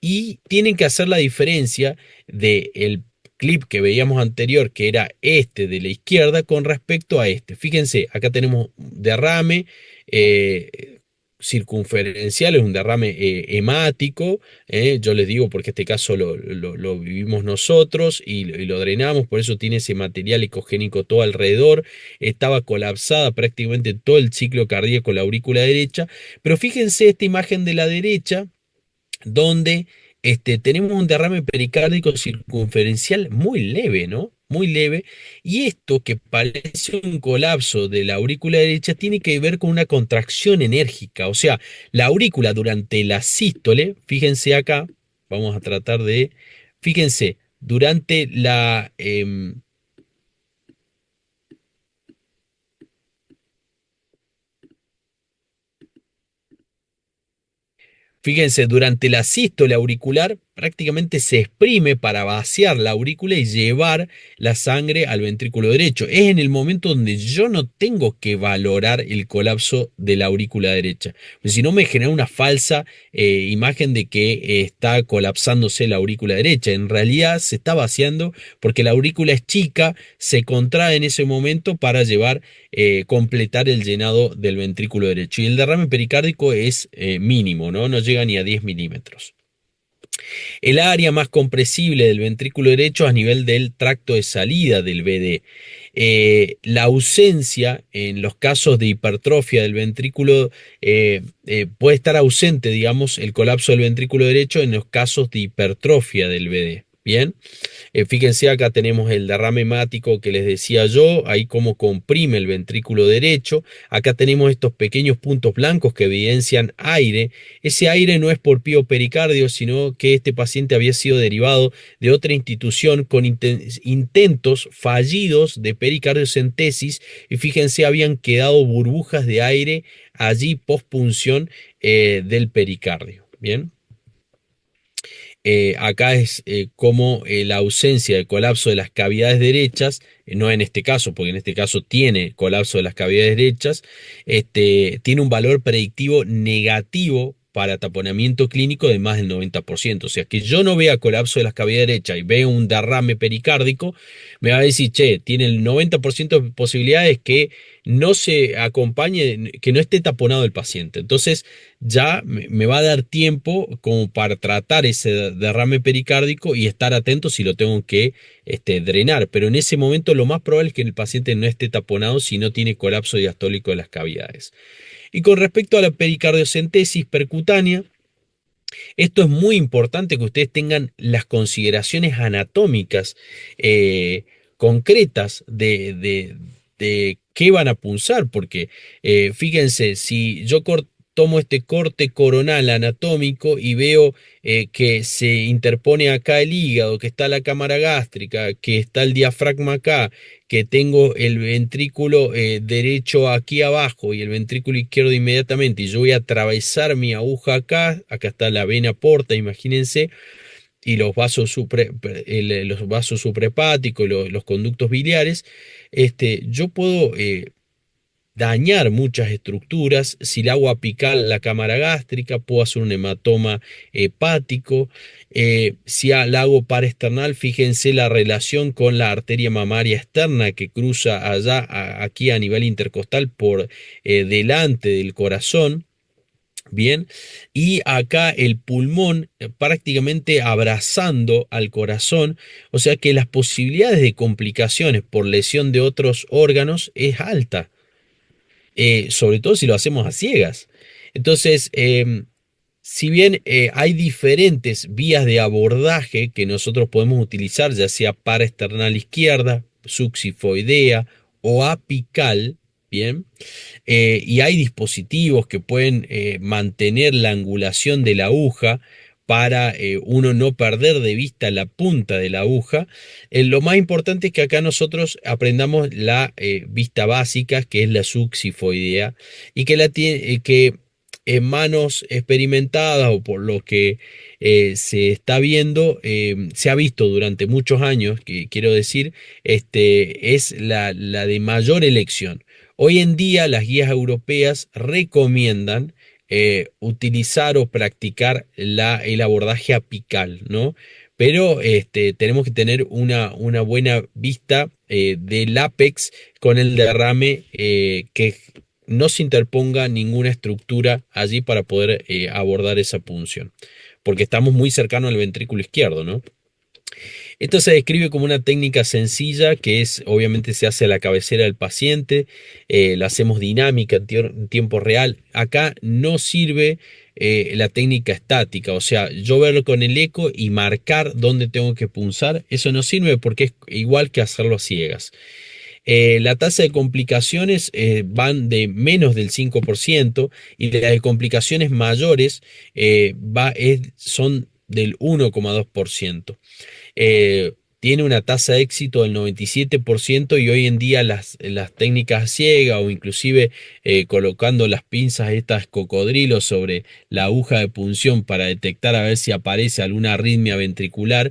Y tienen que hacer la diferencia del clip que veíamos anterior, que era este de la izquierda, con respecto a este. Fíjense, acá tenemos derrame circunferencial, es un derrame hemático. Yo les digo porque este caso lo vivimos nosotros y lo drenamos, por eso tiene ese material ecogénico todo alrededor. Estaba colapsada prácticamente todo el ciclo cardíaco la aurícula derecha, pero fíjense esta imagen de la derecha donde tenemos un derrame pericárdico circunferencial muy leve, ¿no? Muy leve. Y esto que parece un colapso de la aurícula derecha tiene que ver con una contracción enérgica. O sea, la aurícula durante la sístole, fíjense acá, vamos a tratar de, fíjense, durante la fíjense, durante la sístole auricular prácticamente se exprime para vaciar la aurícula y llevar la sangre al ventrículo derecho. Es en el momento donde yo no tengo que valorar el colapso de la aurícula derecha. Pues si no me genera una falsa imagen de que está colapsándose la aurícula derecha. En realidad se está vaciando porque la aurícula es chica, se contrae en ese momento para llevar completar el llenado del ventrículo derecho. Y el derrame pericárdico es mínimo, ¿no? No llega ni a 10 milímetros. El área más compresible del ventrículo derecho a nivel del tracto de salida del VD. La ausencia en los casos de hipertrofia del ventrículo puede estar ausente, digamos, el colapso del ventrículo derecho en los casos de hipertrofia del VD. Bien. Fíjense, acá tenemos el derrame hemático que les decía yo, ahí cómo comprime el ventrículo derecho. Acá tenemos estos pequeños puntos blancos que evidencian aire. Ese aire no es por piopericardio, sino que este paciente había sido derivado de otra institución con intentos fallidos de pericardiocentesis y fíjense, habían quedado burbujas de aire allí pospunción del pericardio. Bien. Acá es como la ausencia de colapso de las cavidades derechas, no en este caso, porque en este caso tiene colapso de las cavidades derechas, tiene un valor predictivo negativo para taponamiento clínico de más del 90%. O sea, que yo no vea colapso de las cavidades derechas y veo un derrame pericárdico, me va a decir, che, tiene el 90% de posibilidades que no se acompañe, que no esté taponado el paciente. Entonces, ya me va a dar tiempo como para tratar ese derrame pericárdico y estar atento si lo tengo que drenar. Pero en ese momento lo más probable es que el paciente no esté taponado si no tiene colapso diastólico de las cavidades. Y con respecto a la pericardiocentesis percutánea, esto es muy importante que ustedes tengan las consideraciones anatómicas concretas de qué van a punzar, porque fíjense, si yo tomo este corte coronal anatómico y veo que se interpone acá el hígado, que está la cámara gástrica, que está el diafragma acá, que tengo el ventrículo derecho aquí abajo y el ventrículo izquierdo inmediatamente, y yo voy a atravesar mi aguja acá, acá está la vena porta, imagínense, y los vasos suprahepáticos, los conductos biliares, yo puedo dañar muchas estructuras. Si le hago apical la cámara gástrica, puedo hacer un hematoma hepático. Si la hago paraesternal, fíjense la relación con la arteria mamaria externa que cruza allá, aquí a nivel intercostal, por delante del corazón. Bien, y acá el pulmón prácticamente abrazando al corazón, o sea que las posibilidades de complicaciones por lesión de otros órganos es alta, sobre todo si lo hacemos a ciegas. Entonces, si bien hay diferentes vías de abordaje que nosotros podemos utilizar, ya sea paraesternal izquierda, suxifoidea o apical, bien, y hay dispositivos que pueden mantener la angulación de la aguja para uno no perder de vista la punta de la aguja. Lo más importante es que acá nosotros aprendamos la vista básica, que es la suxifoidea, y que la tiene, que en manos experimentadas o por lo que se está viendo, se ha visto durante muchos años, que quiero decir, es la de mayor elección. Hoy en día las guías europeas recomiendan utilizar o practicar el abordaje apical, ¿no? pero tenemos que tener una buena vista del ápex con el derrame, que no se interponga ninguna estructura allí para poder abordar esa punción, porque estamos muy cercanos al ventrículo izquierdo, ¿no? Esto se describe como una técnica sencilla que es, obviamente se hace a la cabecera del paciente, la hacemos dinámica en tiempo real. Acá no sirve la técnica estática, o sea, yo verlo con el eco y marcar dónde tengo que punzar, eso no sirve porque es igual que hacerlo a ciegas. La tasa de complicaciones van de menos del 5% y de las de complicaciones mayores son del 1,2%. Tiene una tasa de éxito del 97% y hoy en día las técnicas ciegas o inclusive colocando las pinzas estas cocodrilos sobre la aguja de punción para detectar a ver si aparece alguna arritmia ventricular,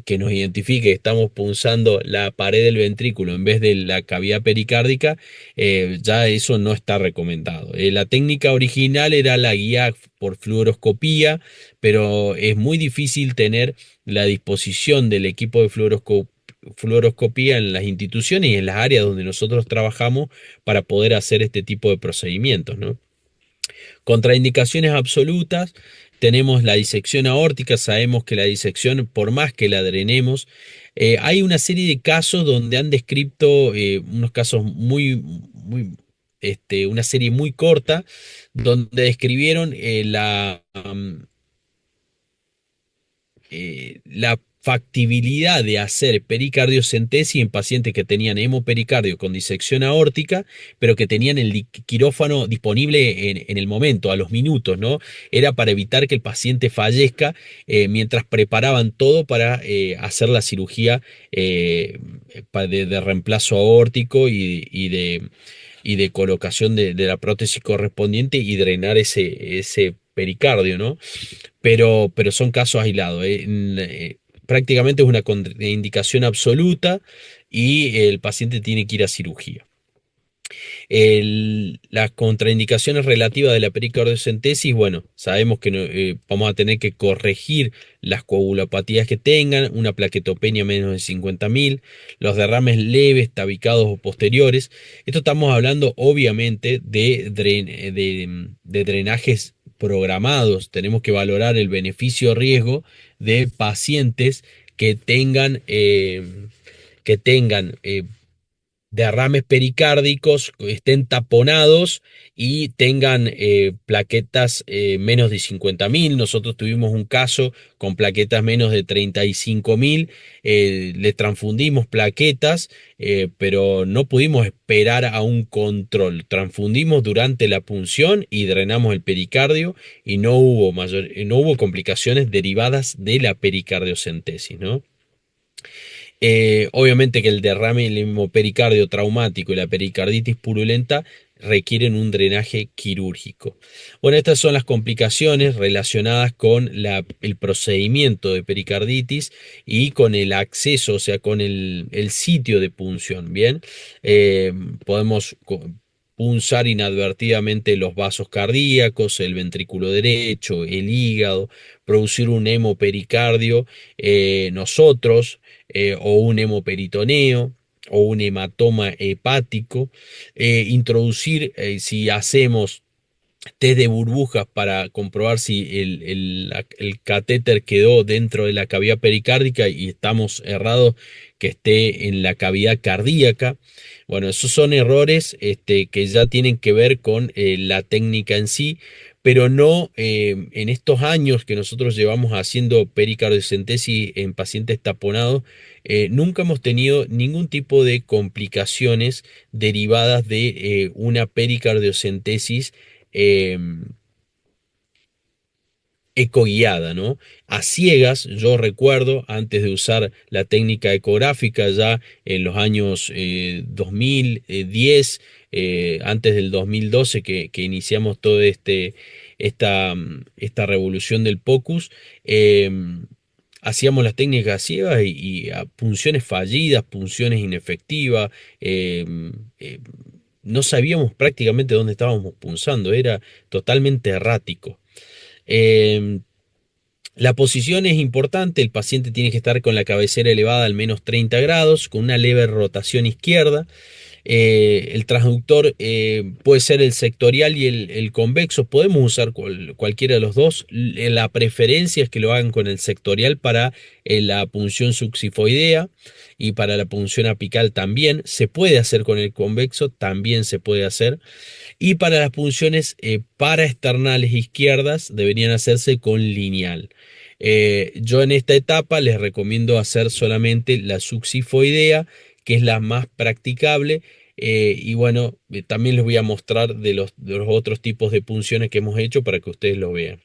que nos identifique que estamos punzando la pared del ventrículo en vez de la cavidad pericárdica, ya eso no está recomendado. La técnica original era la guía por fluoroscopía, pero es muy difícil tener la disposición del equipo de fluoroscopía en las instituciones y en las áreas donde nosotros trabajamos para poder hacer este tipo de procedimientos, ¿no? Contraindicaciones absolutas, tenemos la disección aórtica, sabemos que la disección, por más que la drenemos, hay una serie de casos donde han descrito unos casos una serie muy corta, donde describieron la factibilidad de hacer pericardiocentesis en pacientes que tenían hemopericardio con disección aórtica, pero que tenían el quirófano disponible en el momento, a los minutos, ¿no? Era para evitar que el paciente fallezca mientras preparaban todo para hacer la cirugía de reemplazo aórtico y de colocación de la prótesis correspondiente y drenar ese pericardio, ¿no? Pero son casos aislados. Prácticamente es una contraindicación absoluta y el paciente tiene que ir a cirugía. Las contraindicaciones relativas de la pericardiocentesis, bueno, sabemos que vamos a tener que corregir las coagulopatías que tengan, una plaquetopenia menos de 50.000, los derrames leves, tabicados o posteriores. Esto estamos hablando obviamente de drenajes programados. Tenemos que valorar el beneficio-riesgo de pacientes que tengan derrames pericárdicos, estén taponados y tengan plaquetas menos de 50.000. Nosotros tuvimos un caso con plaquetas menos de 35.000. Le transfundimos plaquetas, pero no pudimos esperar a un control. Transfundimos durante la punción y drenamos el pericardio y no hubo complicaciones derivadas de la pericardiocentesis, ¿no? Obviamente que el derrame el hemopericardio traumático y la pericarditis purulenta requieren un drenaje quirúrgico. Bueno, estas son las complicaciones relacionadas con el procedimiento de pericarditis y con el acceso, o sea, con el sitio de punción. Bien, podemos punzar inadvertidamente los vasos cardíacos, el ventrículo derecho, el hígado, producir un hemopericardio nosotros, o un hemoperitoneo o un hematoma hepático, introducir, si hacemos test de burbujas para comprobar si el catéter quedó dentro de la cavidad pericárdica y estamos errados que esté en la cavidad cardíaca. Bueno, esos son errores que ya tienen que ver con la técnica en sí, pero no en estos años que nosotros llevamos haciendo pericardiocentesis en pacientes taponados. Nunca hemos tenido ningún tipo de complicaciones derivadas de una pericardiocentesis eh, ecoguiada, ¿no? A ciegas, yo recuerdo, antes de usar la técnica ecográfica ya en los años 2010, antes del 2012 que iniciamos todo esta revolución del POCUS, hacíamos las técnicas a ciegas y a punciones fallidas, punciones inefectivas, eh, eh, no sabíamos prácticamente dónde estábamos punzando, era totalmente errático. Eh, La posición es importante, el paciente tiene que estar con la cabecera elevada al menos 30 grados, con una leve rotación izquierda. El transductor puede ser el sectorial y el convexo. Podemos usar cualquiera de los dos. La preferencia es que lo hagan con el sectorial para la punción succifoidea y para la punción apical también. Se puede hacer con el convexo, también se puede hacer. Y para las punciones paraesternales izquierdas deberían hacerse con lineal. Yo en esta etapa les recomiendo hacer solamente la succifoidea, que es la más practicable. Y bueno, también les voy a mostrar de los otros tipos de punciones que hemos hecho para que ustedes lo vean.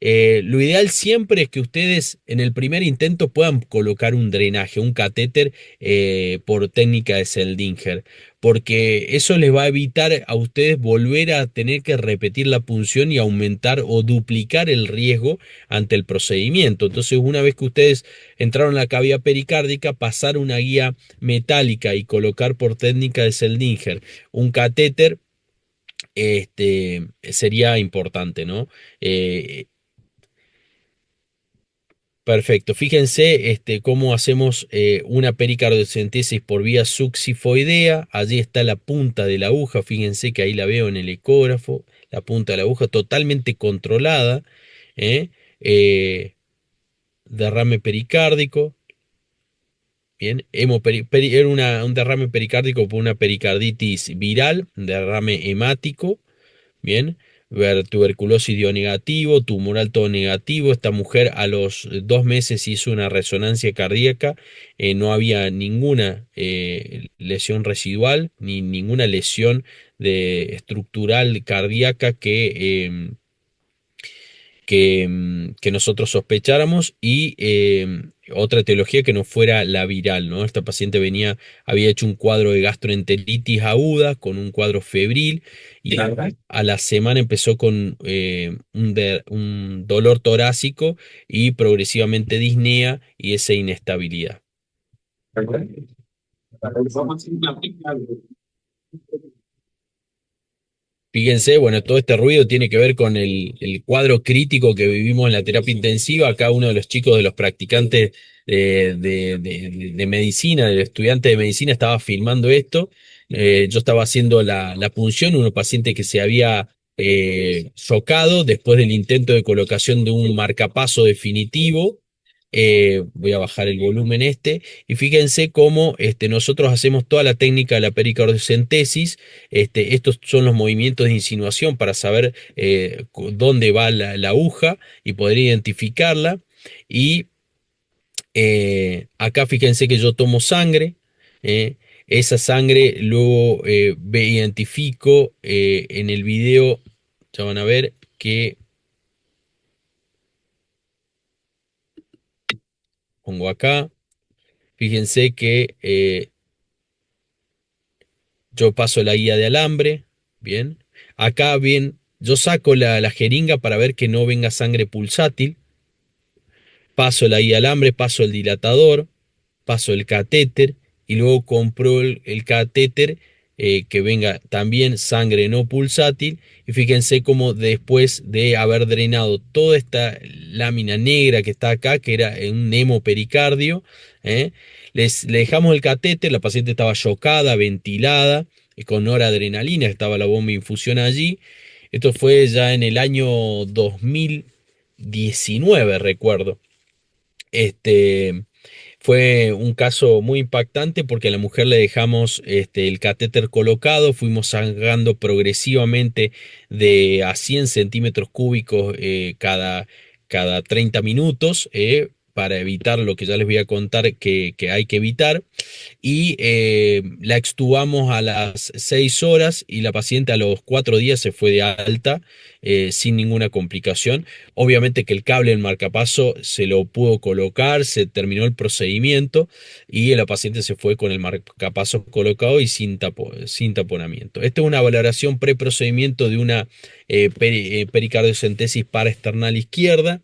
Lo ideal siempre es que ustedes en el primer intento puedan colocar un drenaje, un catéter por técnica de Seldinger, porque eso les va a evitar a ustedes volver a tener que repetir la punción y aumentar o duplicar el riesgo ante el procedimiento. Entonces, una vez que ustedes entraron a la cavidad pericárdica, pasar una guía metálica y colocar por técnica de Seldinger un catéter, sería importante, ¿no? Eh, Perfecto. Fíjense cómo hacemos una pericardiocentesis por vía succifoidea. Allí está la punta de la aguja. Fíjense que ahí la veo en el ecógrafo. La punta de la aguja totalmente controlada. ¿eh? Eh, Derrame pericárdico. Bien. Era un derrame pericárdico por una pericarditis viral. Derrame hemático. Bien, ver tuberculosis dio negativo, tumoral todo negativo. Esta mujer a los 2 meses hizo una resonancia cardíaca, no había ninguna lesión residual ni ninguna lesión estructural cardíaca que nosotros sospecháramos y otra etiología que no fuera la viral, ¿no? Esta paciente había hecho un cuadro de gastroenteritis aguda con un cuadro febril y a la semana empezó con un dolor torácico y progresivamente disnea y esa inestabilidad. Fíjense, bueno, todo este ruido tiene que ver con el cuadro crítico que vivimos en la terapia intensiva. Acá uno de los chicos, de los practicantes de medicina, del estudiante de medicina, estaba filmando esto. Yo estaba haciendo la punción, un paciente que se había chocado después del intento de colocación de un marcapaso definitivo. Voy a bajar el volumen y fíjense cómo nosotros hacemos toda la técnica de la pericardiocentesis. Estos son los movimientos de insinuación para saber dónde va la aguja y poder identificarla. Y acá fíjense que yo tomo sangre. eh, Esa sangre luego identifico en el video. Ya van a ver que pongo acá. Fíjense que yo paso la guía de alambre. Bien. Acá bien, yo saco la jeringa para ver que no venga sangre pulsátil. Paso la guía de alambre, paso el dilatador, paso el catéter y luego compro el catéter que venga también sangre no pulsátil. Y fíjense cómo después de haber drenado toda esta lámina negra que está acá, que era un hemopericardio, ¿eh? Le dejamos el catéter, la paciente estaba chocada, ventilada, con noradrenalina, estaba la bomba de infusión allí. Esto fue ya en el año 2019, recuerdo. Este, Fue un caso muy impactante porque a la mujer le dejamos el catéter colocado, fuimos sangrando progresivamente de a 100 centímetros cúbicos cada 30 minutos, para evitar lo que ya les voy a contar que hay que evitar. Y la extubamos a las 6 horas y la paciente a los 4 días se fue de alta sin ninguna complicación. Obviamente que el cable del marcapaso se lo pudo colocar, se terminó el procedimiento y la paciente se fue con el marcapaso colocado y sin taponamiento. Esta es una valoración preprocedimiento de una pericardiocentesis paraesternal izquierda.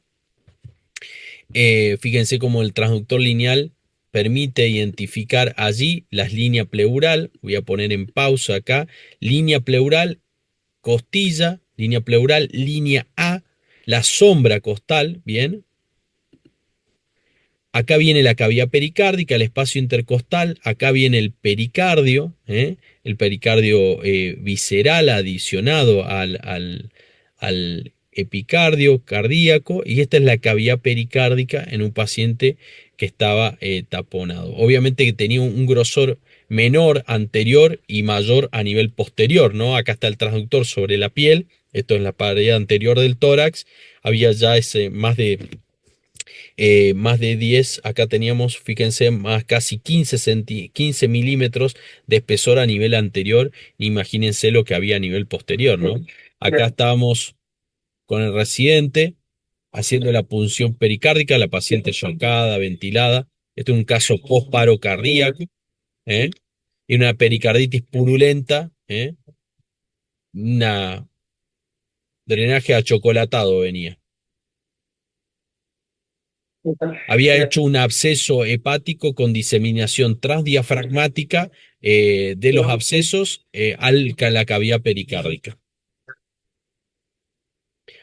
Fíjense cómo el transductor lineal permite identificar allí las líneas pleural. Voy a poner en pausa acá. Línea pleural, costilla, línea pleural, línea A, la sombra costal, bien. Acá viene la cavidad pericárdica, el espacio intercostal, acá viene el pericardio visceral adicionado al epicardio cardíaco, y esta es la cavidad pericárdica en un paciente que estaba taponado. Obviamente que tenía un grosor menor anterior y mayor a nivel posterior, ¿no? Acá está el transductor sobre la piel, esto es la pared anterior del tórax, había ya ese más de 10, acá teníamos, fíjense, más casi 15 milímetros de espesor a nivel anterior, imagínense lo que había a nivel posterior, ¿no? Acá estábamos con el residente haciendo la punción pericárdica, la paciente chocada, ventilada, este es un caso post-paro cardíaco, ¿eh? Y una pericarditis purulenta, una drenaje achocolatado venía. Había hecho un absceso hepático con diseminación transdiafragmática de los abscesos a la cavidad pericárdica.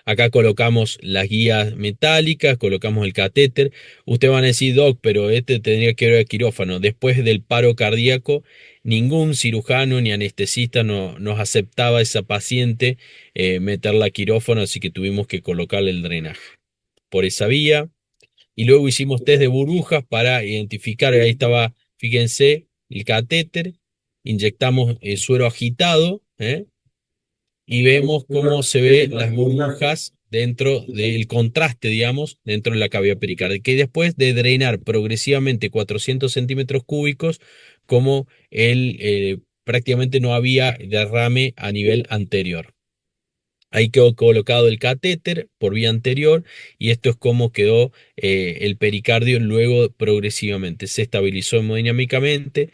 Acá colocamos las guías metálicas, colocamos el catéter. Ustedes van a decir, Doc, pero este tendría que ir al quirófano. Después del paro cardíaco, ningún cirujano ni anestesista nos aceptaba a esa paciente meterla a quirófano, así que tuvimos que colocarle el drenaje por esa vía. Y luego hicimos test de burbujas para identificar, ahí estaba, fíjense, el catéter, inyectamos el suero agitado, y vemos cómo se ven las burbujas dentro del contraste, digamos, dentro de la cavidad pericárdica. Y después de drenar progresivamente 400 centímetros cúbicos, como prácticamente no había derrame a nivel anterior. Ahí quedó colocado el catéter por vía anterior, y esto es como quedó el pericardio luego progresivamente. Se estabilizó hemodinámicamente.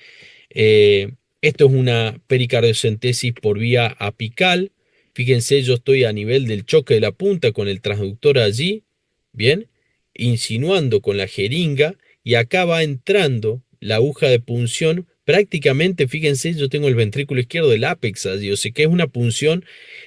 Eh, Esto es una pericardiocentesis por vía apical. Fíjense, yo estoy a nivel del choque de la punta con el transductor allí, bien, insinuando con la jeringa, y acá va entrando la aguja de punción. Prácticamente, fíjense, yo tengo el ventrículo izquierdo del ápex allí, o sea que es una punción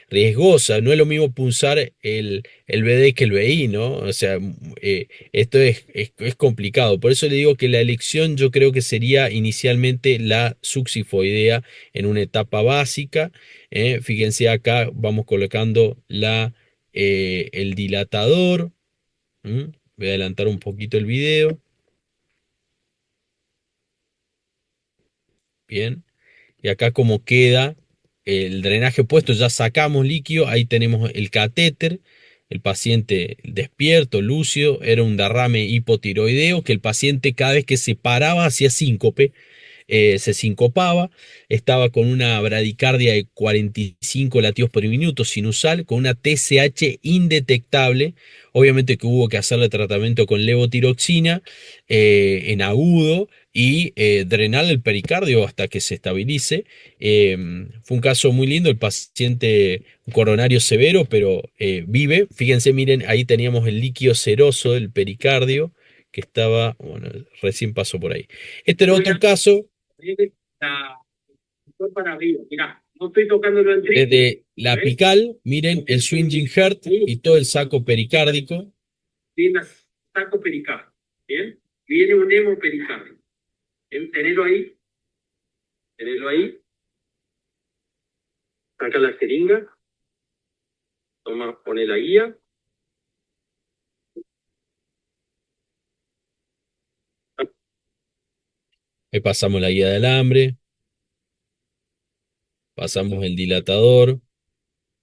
riesgosa, no es lo mismo punzar el BD que el BI, ¿no? O sea, esto es complicado, por eso le digo que la elección yo creo que sería inicialmente la succifoidea en una etapa básica. Fíjense acá, vamos colocando el dilatador. Voy a adelantar un poquito el video. Bien. Y acá como queda el drenaje puesto, ya sacamos líquido, ahí tenemos el catéter, el paciente despierto, lúcido, era un derrame hipotiroideo, que el paciente cada vez que se paraba hacía síncope, se sincopaba, estaba con una bradicardia de 45 latidos por minuto sinusal, con una TSH indetectable. Obviamente que hubo que hacerle tratamiento con levotiroxina en agudo, y drenar el pericardio hasta que se estabilice. Fue un caso muy lindo, el paciente coronario severo, pero vive. Fíjense, miren, ahí teníamos el líquido seroso del pericardio que estaba, bueno, recién pasó por ahí. Este era otro caso. Para arriba, mirá, no estoy tocando el desde la apical, miren el swinging heart y todo el saco pericárdico. Viene el saco pericárdico, ¿bien? Viene un hemopericardio. Tenelo ahí, tenelo ahí. Saca la jeringa, toma, pone la guía. Ahí pasamos la guía de alambre, pasamos el dilatador.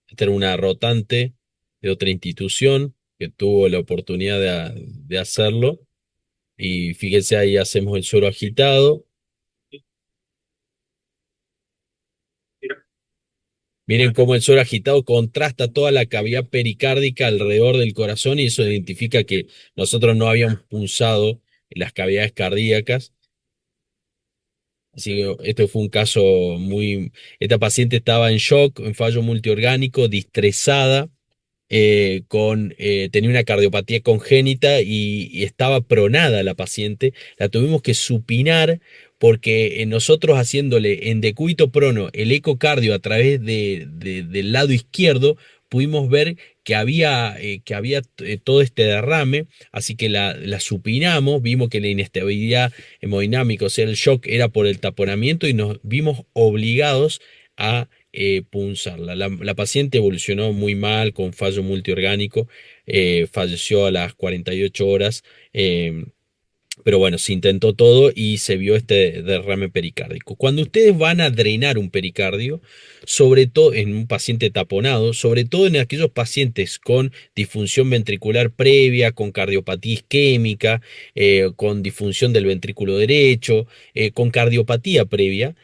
Esta era una rotante de otra institución que tuvo la oportunidad de hacerlo. Y fíjense, ahí hacemos el suero agitado. Miren cómo el suero agitado contrasta toda la cavidad pericárdica alrededor del corazón, y eso identifica que nosotros no habíamos punzado las cavidades cardíacas. Así que esto fue un caso muy... Esta paciente estaba en shock, en fallo multiorgánico, distresada, tenía una cardiopatía congénita, y estaba pronada la paciente. La tuvimos que supinar porque nosotros haciéndole en decúbito prono el ecocardio a través del lado izquierdo, pudimos ver que había todo este derrame, así que la supinamos, vimos que la inestabilidad hemodinámica, o sea, el shock era por el taponamiento y nos vimos obligados a punzarla. La paciente evolucionó muy mal, con fallo multiorgánico, falleció a las 48 horas. Pero bueno, se intentó todo y se vio este derrame pericárdico. Cuando ustedes van a drenar un pericardio, sobre todo en un paciente taponado, sobre todo en aquellos pacientes con disfunción ventricular previa, con cardiopatía isquémica, con disfunción del ventrículo derecho, con cardiopatía previa,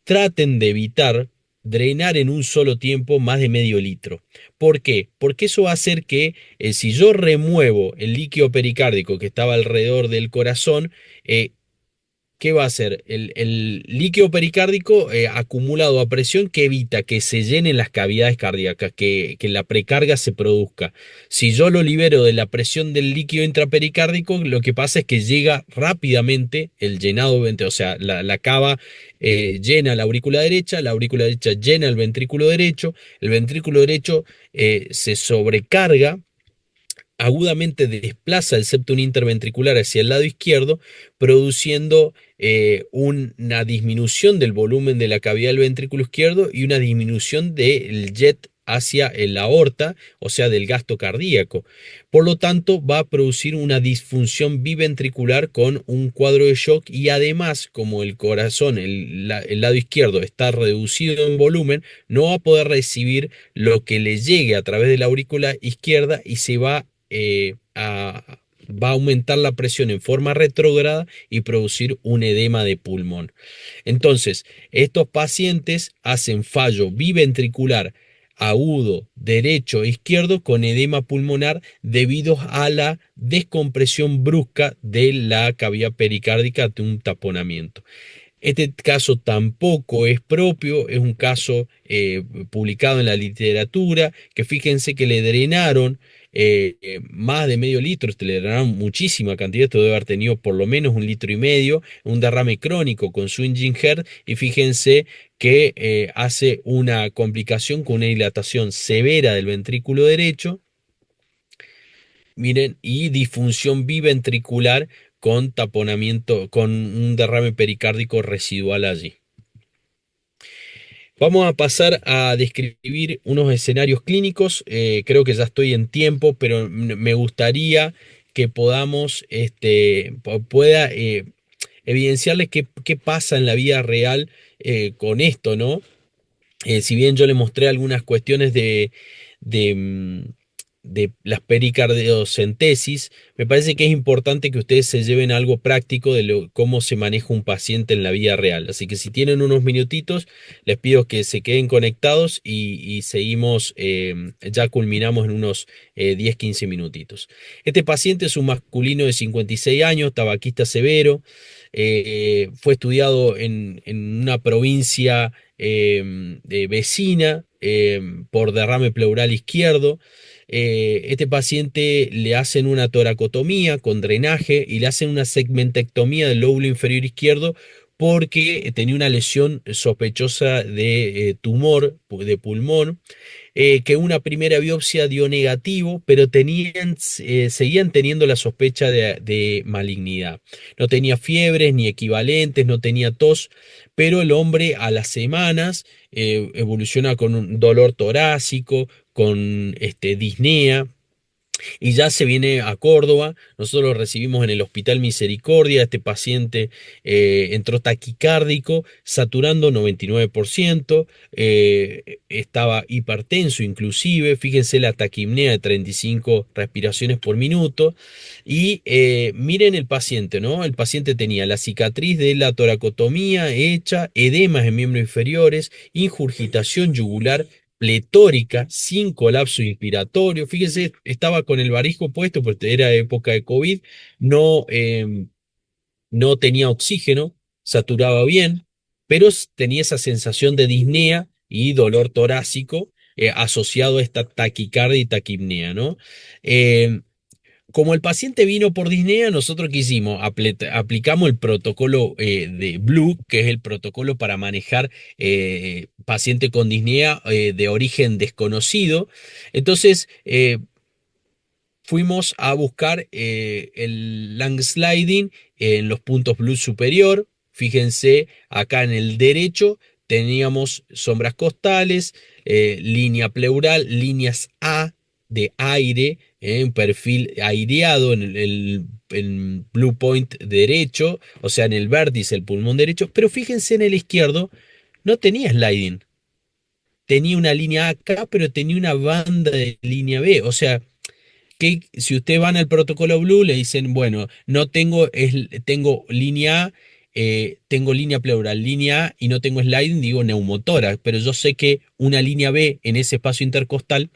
traten de evitar drenar en un solo tiempo más de medio litro. ¿Por qué? Porque eso va a hacer que si yo remuevo el líquido pericárdico que estaba alrededor del corazón, ¿qué va a hacer? El líquido pericárdico acumulado a presión que evita que se llenen las cavidades cardíacas, que la precarga se produzca. Si yo lo libero de la presión del líquido intrapericárdico, lo que pasa es que llega rápidamente el llenado, o sea, la cava llena la aurícula derecha llena el ventrículo derecho se sobrecarga, agudamente desplaza el septum interventricular hacia el lado izquierdo, produciendo una disminución del volumen de la cavidad del ventrículo izquierdo y una disminución del jet hacia la aorta, o sea, del gasto cardíaco. Por lo tanto, va a producir una disfunción biventricular con un cuadro de shock y además, como el corazón, el lado izquierdo está reducido en volumen, no va a poder recibir lo que le llegue a través de la aurícula izquierda y va a aumentar la presión en forma retrógrada y producir un edema de pulmón. Entonces, estos pacientes hacen fallo biventricular agudo derecho e izquierdo con edema pulmonar debido a la descompresión brusca de la cavidad pericárdica de un taponamiento. Este caso tampoco es propio, es un caso publicado en la literatura, que fíjense que le drenaron más de medio litro, le drenaron muchísima cantidad, esto debe haber tenido por lo menos un litro y medio, un derrame crónico con swinging heart, y fíjense que hace una complicación con una dilatación severa del ventrículo derecho, miren, y disfunción biventricular con taponamiento, con un derrame pericárdico residual allí. Vamos a pasar a describir unos escenarios clínicos. Creo que ya estoy en tiempo, pero me gustaría que podamos, pueda evidenciarles qué pasa en la vida real con esto, ¿no? Si bien yo le mostré algunas cuestiones de, mm, de las pericardiocentesis, me parece que es importante que ustedes se lleven algo práctico de cómo se maneja un paciente en la vida real. Así que si tienen unos minutitos, les pido que se queden conectados y seguimos, ya culminamos en unos 10-15 minutitos. Este paciente es un masculino de 56 años, tabaquista severo, fue estudiado en una provincia vecina por derrame pleural izquierdo. Este paciente le hacen una toracotomía con drenaje y le hacen una segmentectomía del lóbulo inferior izquierdo porque tenía una lesión sospechosa de tumor de pulmón, que una primera biopsia dio negativo, pero seguían teniendo la sospecha de malignidad. No tenía fiebres ni equivalentes, no tenía tos, pero el hombre a las semanas evoluciona con un dolor torácico, con disnea, y ya se viene a Córdoba. Nosotros lo recibimos en el Hospital Misericordia. Este paciente entró taquicárdico, saturando 99%, estaba hipertenso inclusive, fíjense la taquipnea de 35 respiraciones por minuto. Y miren el paciente, ¿no? El paciente tenía la cicatriz de la toracotomía hecha, edemas en miembros inferiores, ingurgitación yugular pletórica, sin colapso inspiratorio. Fíjense, estaba con el barbijo puesto porque era época de COVID, no, no tenía oxígeno, saturaba bien, pero tenía esa sensación de disnea y dolor torácico asociado a esta taquicardia y taquipnea, ¿no? Eh, como el paciente vino por disnea, nosotros qué hicimos, aplicamos el protocolo de Blue, que es el protocolo para manejar paciente con disnea de origen desconocido. Entonces, fuimos a buscar el lang sliding en los puntos Blue superior. Fíjense, acá en el derecho teníamos sombras costales, línea pleural, líneas A de aire, un perfil aireado en el blue point derecho, o sea, en el vértice del pulmón derecho, pero fíjense en el izquierdo, no tenía sliding, tenía una línea A acá, pero tenía una banda de línea B, o sea, que si ustedes van al protocolo Blue, le dicen, bueno, no tengo, tengo línea A, tengo línea pleural, línea A y no tengo sliding, digo neumotórax, pero yo sé que una línea B en ese espacio intercostal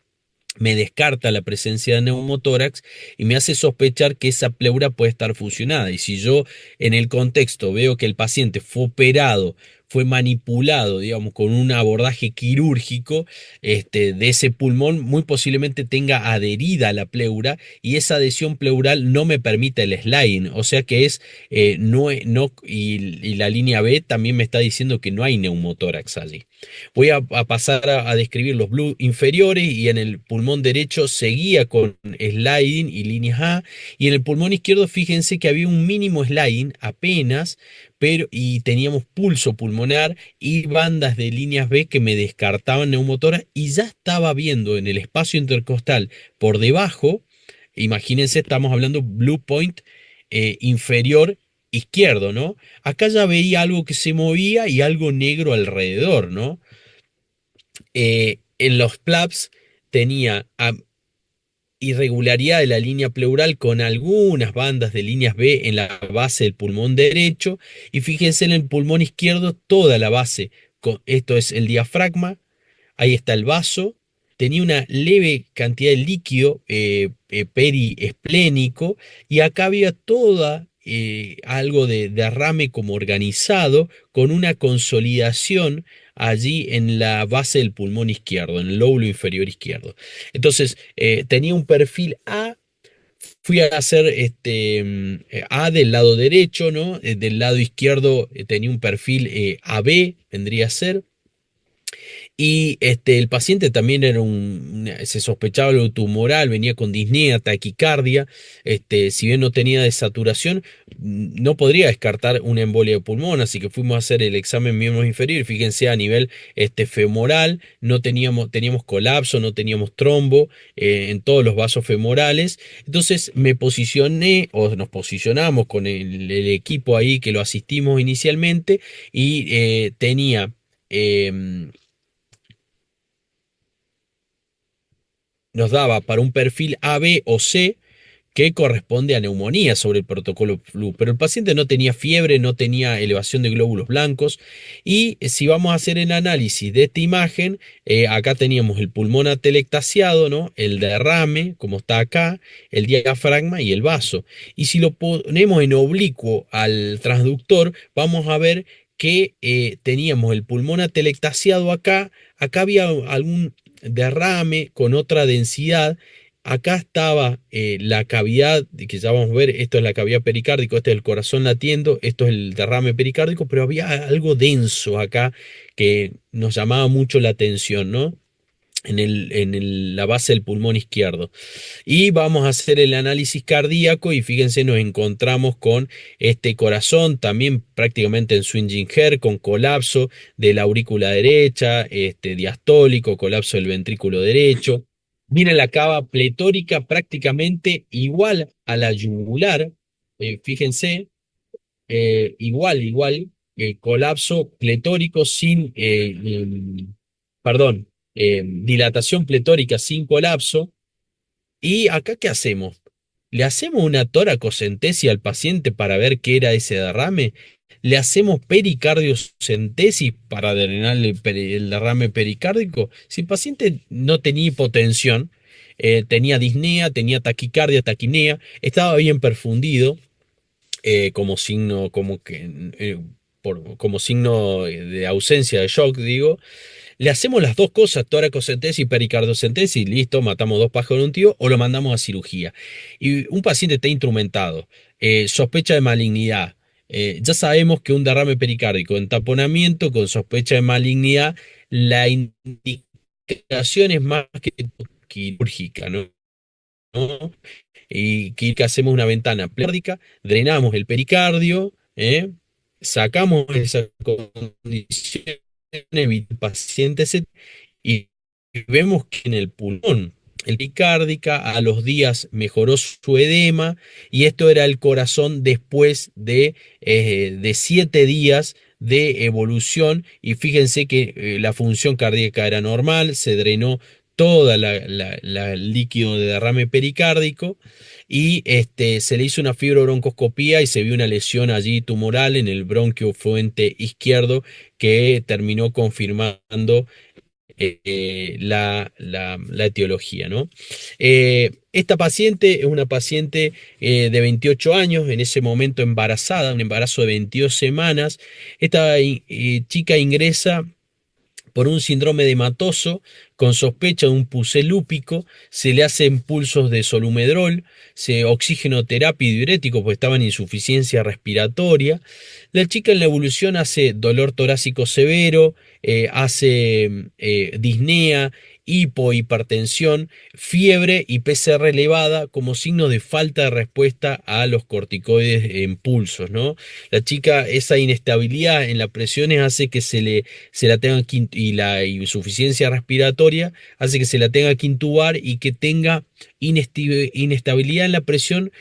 me descarta la presencia de neumotórax y me hace sospechar que esa pleura puede estar fusionada. Y si yo en el contexto veo que el paciente fue operado, fue manipulado, digamos, con un abordaje quirúrgico de ese pulmón, muy posiblemente tenga adherida la pleura y esa adhesión pleural no me permite el sliding. O sea que es, no, y la línea B también me está diciendo que no hay neumotórax allí. Voy a pasar a describir los blues inferiores y en el pulmón derecho seguía con sliding y líneas A y en el pulmón izquierdo fíjense que había un mínimo sliding apenas, pero y teníamos pulso pulmonar y bandas de líneas B que me descartaban neumotora y ya estaba viendo en el espacio intercostal por debajo, imagínense, estamos hablando blue point inferior izquierdo, ¿no? Acá ya veía algo que se movía y algo negro alrededor, ¿no? En los PLABs tenía irregularidad de la línea pleural con algunas bandas de líneas B en la base del pulmón derecho y fíjense en el pulmón izquierdo toda la base. Esto es el diafragma, ahí está el vaso, tenía una leve cantidad de líquido periesplénico y acá había toda algo de derrame como organizado con una consolidación allí en la base del pulmón izquierdo, en el lóbulo inferior izquierdo. Entonces, tenía un perfil A. Fui a hacer A del lado derecho, ¿no? Del lado izquierdo tenía un perfil AB, vendría a ser. Y el paciente también era se sospechaba algo tumoral, venía con disnea, taquicardia. Si bien no tenía desaturación, no podría descartar una embolia de pulmón, así que fuimos a hacer el examen miembros inferior. Fíjense a nivel femoral, no teníamos colapso, no teníamos trombo en todos los vasos femorales. Entonces me posicioné, o nos posicionamos con el equipo ahí que lo asistimos inicialmente, y tenía. em, Nos daba para un perfil A, B o C que corresponde a neumonía sobre el protocolo flu, pero el paciente no tenía fiebre, no tenía elevación de glóbulos blancos y si vamos a hacer el análisis de esta imagen, acá teníamos el pulmón atelectasiado, ¿no? El derrame, como está acá, el diafragma y el vaso. Y si lo ponemos en oblicuo al transductor, vamos a ver que teníamos el pulmón atelectasiado acá había algún derrame con otra densidad. Acá estaba la cavidad, que ya vamos a ver, esto es la cavidad pericárdico, este es el corazón latiendo, esto es el derrame pericárdico, pero había algo denso acá que nos llamaba mucho la atención, ¿no? La base del pulmón izquierdo. Y vamos a hacer el análisis cardíaco y fíjense, nos encontramos con este corazón también prácticamente en swinging heart, con colapso de la aurícula derecha, diastólico, colapso del ventrículo derecho. Viene la cava pletórica prácticamente igual a la yugular, fíjense, igual, colapso pletórico sin, perdón, dilatación pletórica sin colapso. ¿Y acá qué hacemos? ¿Le hacemos una toracocentesis al paciente para ver qué era ese derrame? ¿Le hacemos pericardiocentesis para drenar el derrame pericárdico? Si el paciente no tenía hipotensión, tenía disnea, tenía taquicardia, taquinea, estaba bien perfundido, como signo, como signo de ausencia de shock, digo. le hacemos las dos cosas, toracocentesis y pericardocentesis, listo, matamos dos pájaros de un tiro, o lo mandamos a cirugía. Y un paciente está instrumentado, sospecha de malignidad. Ya sabemos que un derrame pericárdico en taponamiento con sospecha de malignidad, la indicación es más que quirúrgica, ¿no? Y que hacemos una ventana pleurática, drenamos el pericardio, sacamos esa condición, evita el paciente y vemos que en el pulmón, el pericárdica, a los días mejoró su edema y esto era el corazón después de 7 días de evolución y fíjense que la función cardíaca era normal, se drenó toda la líquido de derrame pericárdico y se le hizo una fibrobroncoscopía y se vio una lesión allí tumoral en el bronquio fuente izquierdo que terminó confirmando la etiología, ¿no? Esta paciente es una paciente de 28 años, en ese momento embarazada, un embarazo de 22 semanas. Esta chica ingresa por un síndrome de hematoso con sospecha de un pus lúpico, se le hacen pulsos de solumedrol, se oxigenoterapia y diurético porque estaba en insuficiencia respiratoria. La chica en la evolución hace dolor torácico severo, hace disnea, hipohipertensión, fiebre y PCR elevada como signo de falta de respuesta a los corticoides en pulsos, ¿no? La chica, esa inestabilidad en las presiones hace que se la tenga y la insuficiencia respiratoria hace que se la tenga que intubar y que tenga inestabilidad en la presión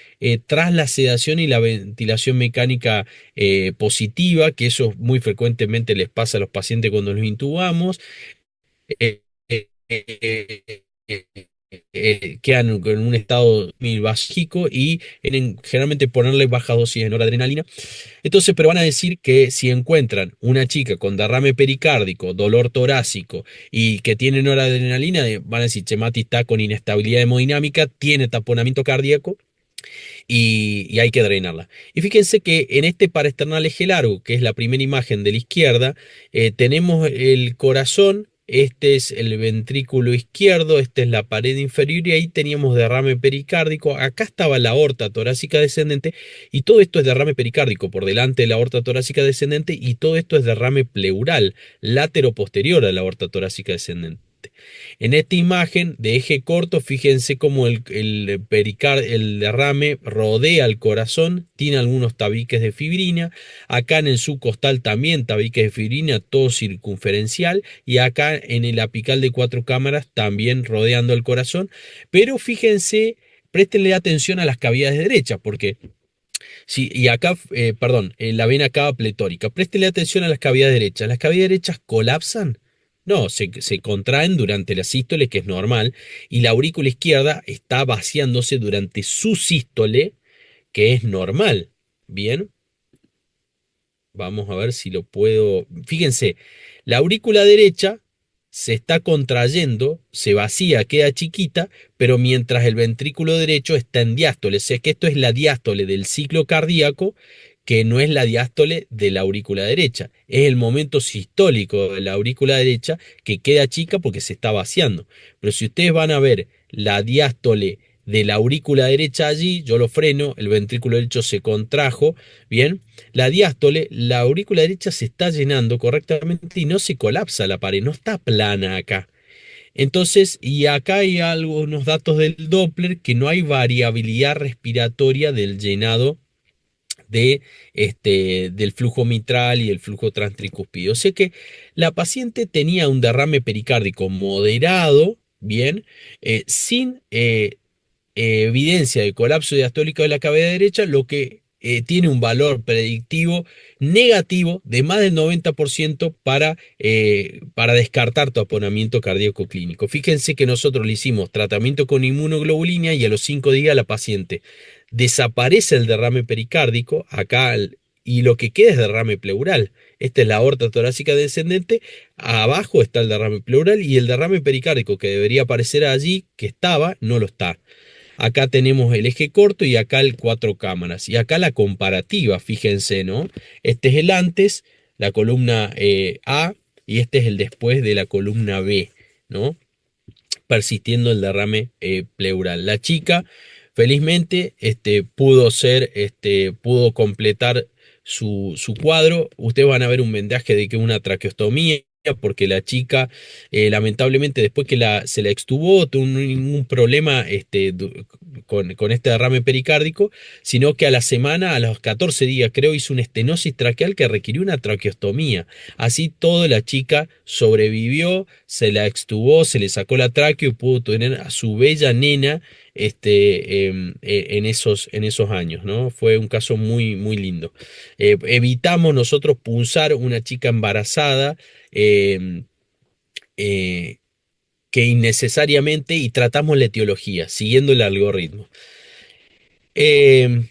tras la sedación y la ventilación mecánica positiva, que eso muy frecuentemente les pasa a los pacientes cuando los intubamos. eh, eh, eh, Quedan en un estado muy básico y generalmente ponerle baja dosis de noradrenalina. Entonces, pero van a decir que si encuentran una chica con derrame pericárdico, dolor torácico y que tiene noradrenalina, van a decir, Chemati está con inestabilidad hemodinámica, tiene taponamiento cardíaco y hay que drenarla. Y fíjense que en este paraesternal eje largo, que es la primera imagen de la izquierda, tenemos el corazón, este es el ventrículo izquierdo, esta es la pared inferior y ahí teníamos derrame pericárdico, acá estaba la aorta torácica descendente y todo esto es derrame pericárdico por delante de la aorta torácica descendente y todo esto es derrame pleural, látero posterior a la aorta torácica descendente. En esta imagen de eje corto, fíjense cómo el derrame rodea el corazón, tiene algunos tabiques de fibrina, acá en el subcostal también tabiques de fibrina, todo circunferencial, y acá en el apical de 4 cámaras también rodeando el corazón, pero fíjense, préstenle atención a las cavidades derechas, porque sí, y acá, perdón, la vena cava pletórica. Préstele atención a las cavidades derechas. ¿Las cavidades derechas colapsan? No, se contraen durante la sístole, que es normal, y la aurícula izquierda está vaciándose durante su sístole, que es normal. Bien, vamos a ver si lo puedo. Fíjense, la aurícula derecha se está contrayendo, se vacía, queda chiquita, pero mientras el ventrículo derecho está en diástole. O sea que esto es la diástole del ciclo cardíaco, que no es la diástole de la aurícula derecha. Es el momento sistólico de la aurícula derecha que queda chica porque se está vaciando. Pero si ustedes van a ver la diástole de la aurícula derecha allí, yo lo freno, el ventrículo derecho se contrajo, bien, la diástole, la aurícula derecha se está llenando correctamente y no se colapsa la pared, no está plana acá. Entonces, y acá hay algunos datos del Doppler que no hay variabilidad respiratoria del llenado del flujo mitral y el flujo transtricúspido. O sea que la paciente tenía un derrame pericárdico moderado, bien, sin evidencia de colapso diastólico de la cavidad derecha, lo que tiene un valor predictivo negativo de más del 90% para descartar taponamiento cardíaco clínico. Fíjense que nosotros le hicimos tratamiento con inmunoglobulina y a los 5 días la paciente desaparece el derrame pericárdico, acá y lo que queda es derrame pleural. Esta es la aorta torácica descendente, abajo está el derrame pleural y el derrame pericárdico que debería aparecer allí, que estaba, no lo está. Acá tenemos el eje corto y acá el 4 cámaras. Y acá la comparativa, fíjense, ¿no? Este es el antes, la columna A, y este es el después de la columna B, ¿no? Persistiendo el derrame pleural. La chica, felizmente, pudo completar su cuadro. Ustedes van a ver un vendaje de que una traqueostomía, porque la chica, lamentablemente, después que se la extubó, tuvo ningún problema con este derrame pericárdico, sino que a la semana, a los 14 días, creo, hizo una estenosis traqueal que requirió una traqueostomía. Así todo, la chica sobrevivió, se la extubó, se le sacó la tráqueo y pudo tener a su bella nena en esos años, ¿no? Fue un caso muy, muy lindo. Evitamos nosotros punzar una chica embarazada eh, eh, que innecesariamente, y tratamos la etiología, siguiendo el algoritmo. Eh,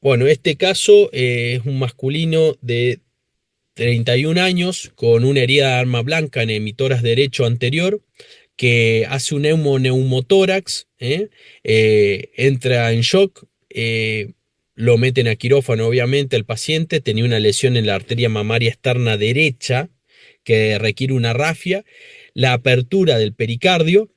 bueno, este caso es un masculino de 31 años con una herida de arma blanca en el emitoras derecho anterior que hace un neumotórax, entra en shock, lo meten a quirófano obviamente el paciente, tenía una lesión en la arteria mamaria externa derecha que requiere una rafia, la apertura del pericardio.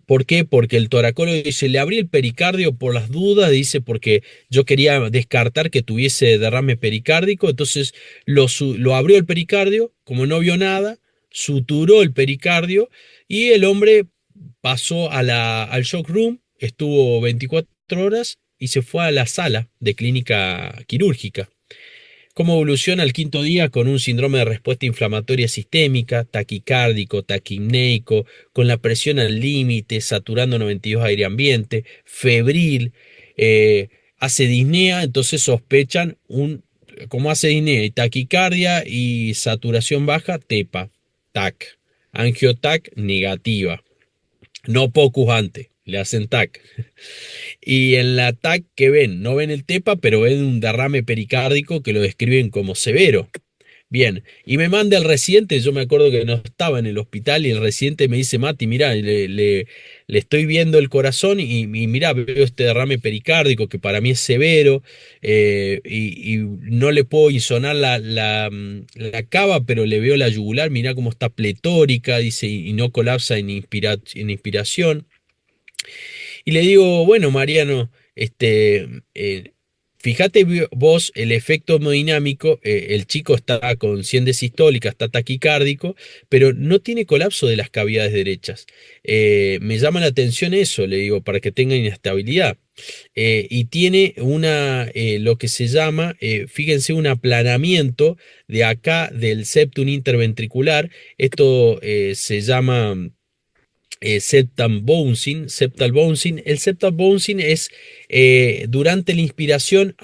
¿Por qué? Porque el toracólogo dice, le abrí el pericardio por las dudas, dice, porque yo quería descartar que tuviese derrame pericárdico, entonces lo abrió el pericardio, como no vio nada, suturó el pericardio y el hombre pasó al shock room, estuvo 24 horas y se fue a la sala de clínica quirúrgica. ¿Cómo evoluciona al quinto día con un síndrome de respuesta inflamatoria sistémica, taquicárdico, taquipneico, con la presión al límite, saturando 92 aire ambiente, febril, eh, hace disnea, entonces sospechan como hace disnea y taquicardia y saturación baja, TEPA, TAC, angiotac negativa, no POCUS antes, le hacen TAC. Y en la TAC que ven, no ven el TEPA, pero ven un derrame pericárdico que lo describen como severo. Bien, y me manda el residente, yo me acuerdo que no estaba en el hospital y el residente me dice, Mati, mira, le estoy viendo el corazón y mira, veo este derrame pericárdico que para mí es severo y no le puedo insonar la cava, pero le veo la yugular, mira cómo está pletórica, dice, y no colapsa en inspiración. Y le digo, bueno, Mariano, eh, fíjate vos el efecto hemodinámico, el chico está con 100 de sistólica, está taquicárdico, pero no tiene colapso de las cavidades derechas. Me llama la atención eso, le digo, para que tenga inestabilidad. Y tiene lo que se llama, fíjense, un aplanamiento de acá del septum interventricular. Esto se llama septal bouncing. El septal bouncing es durante la inspiración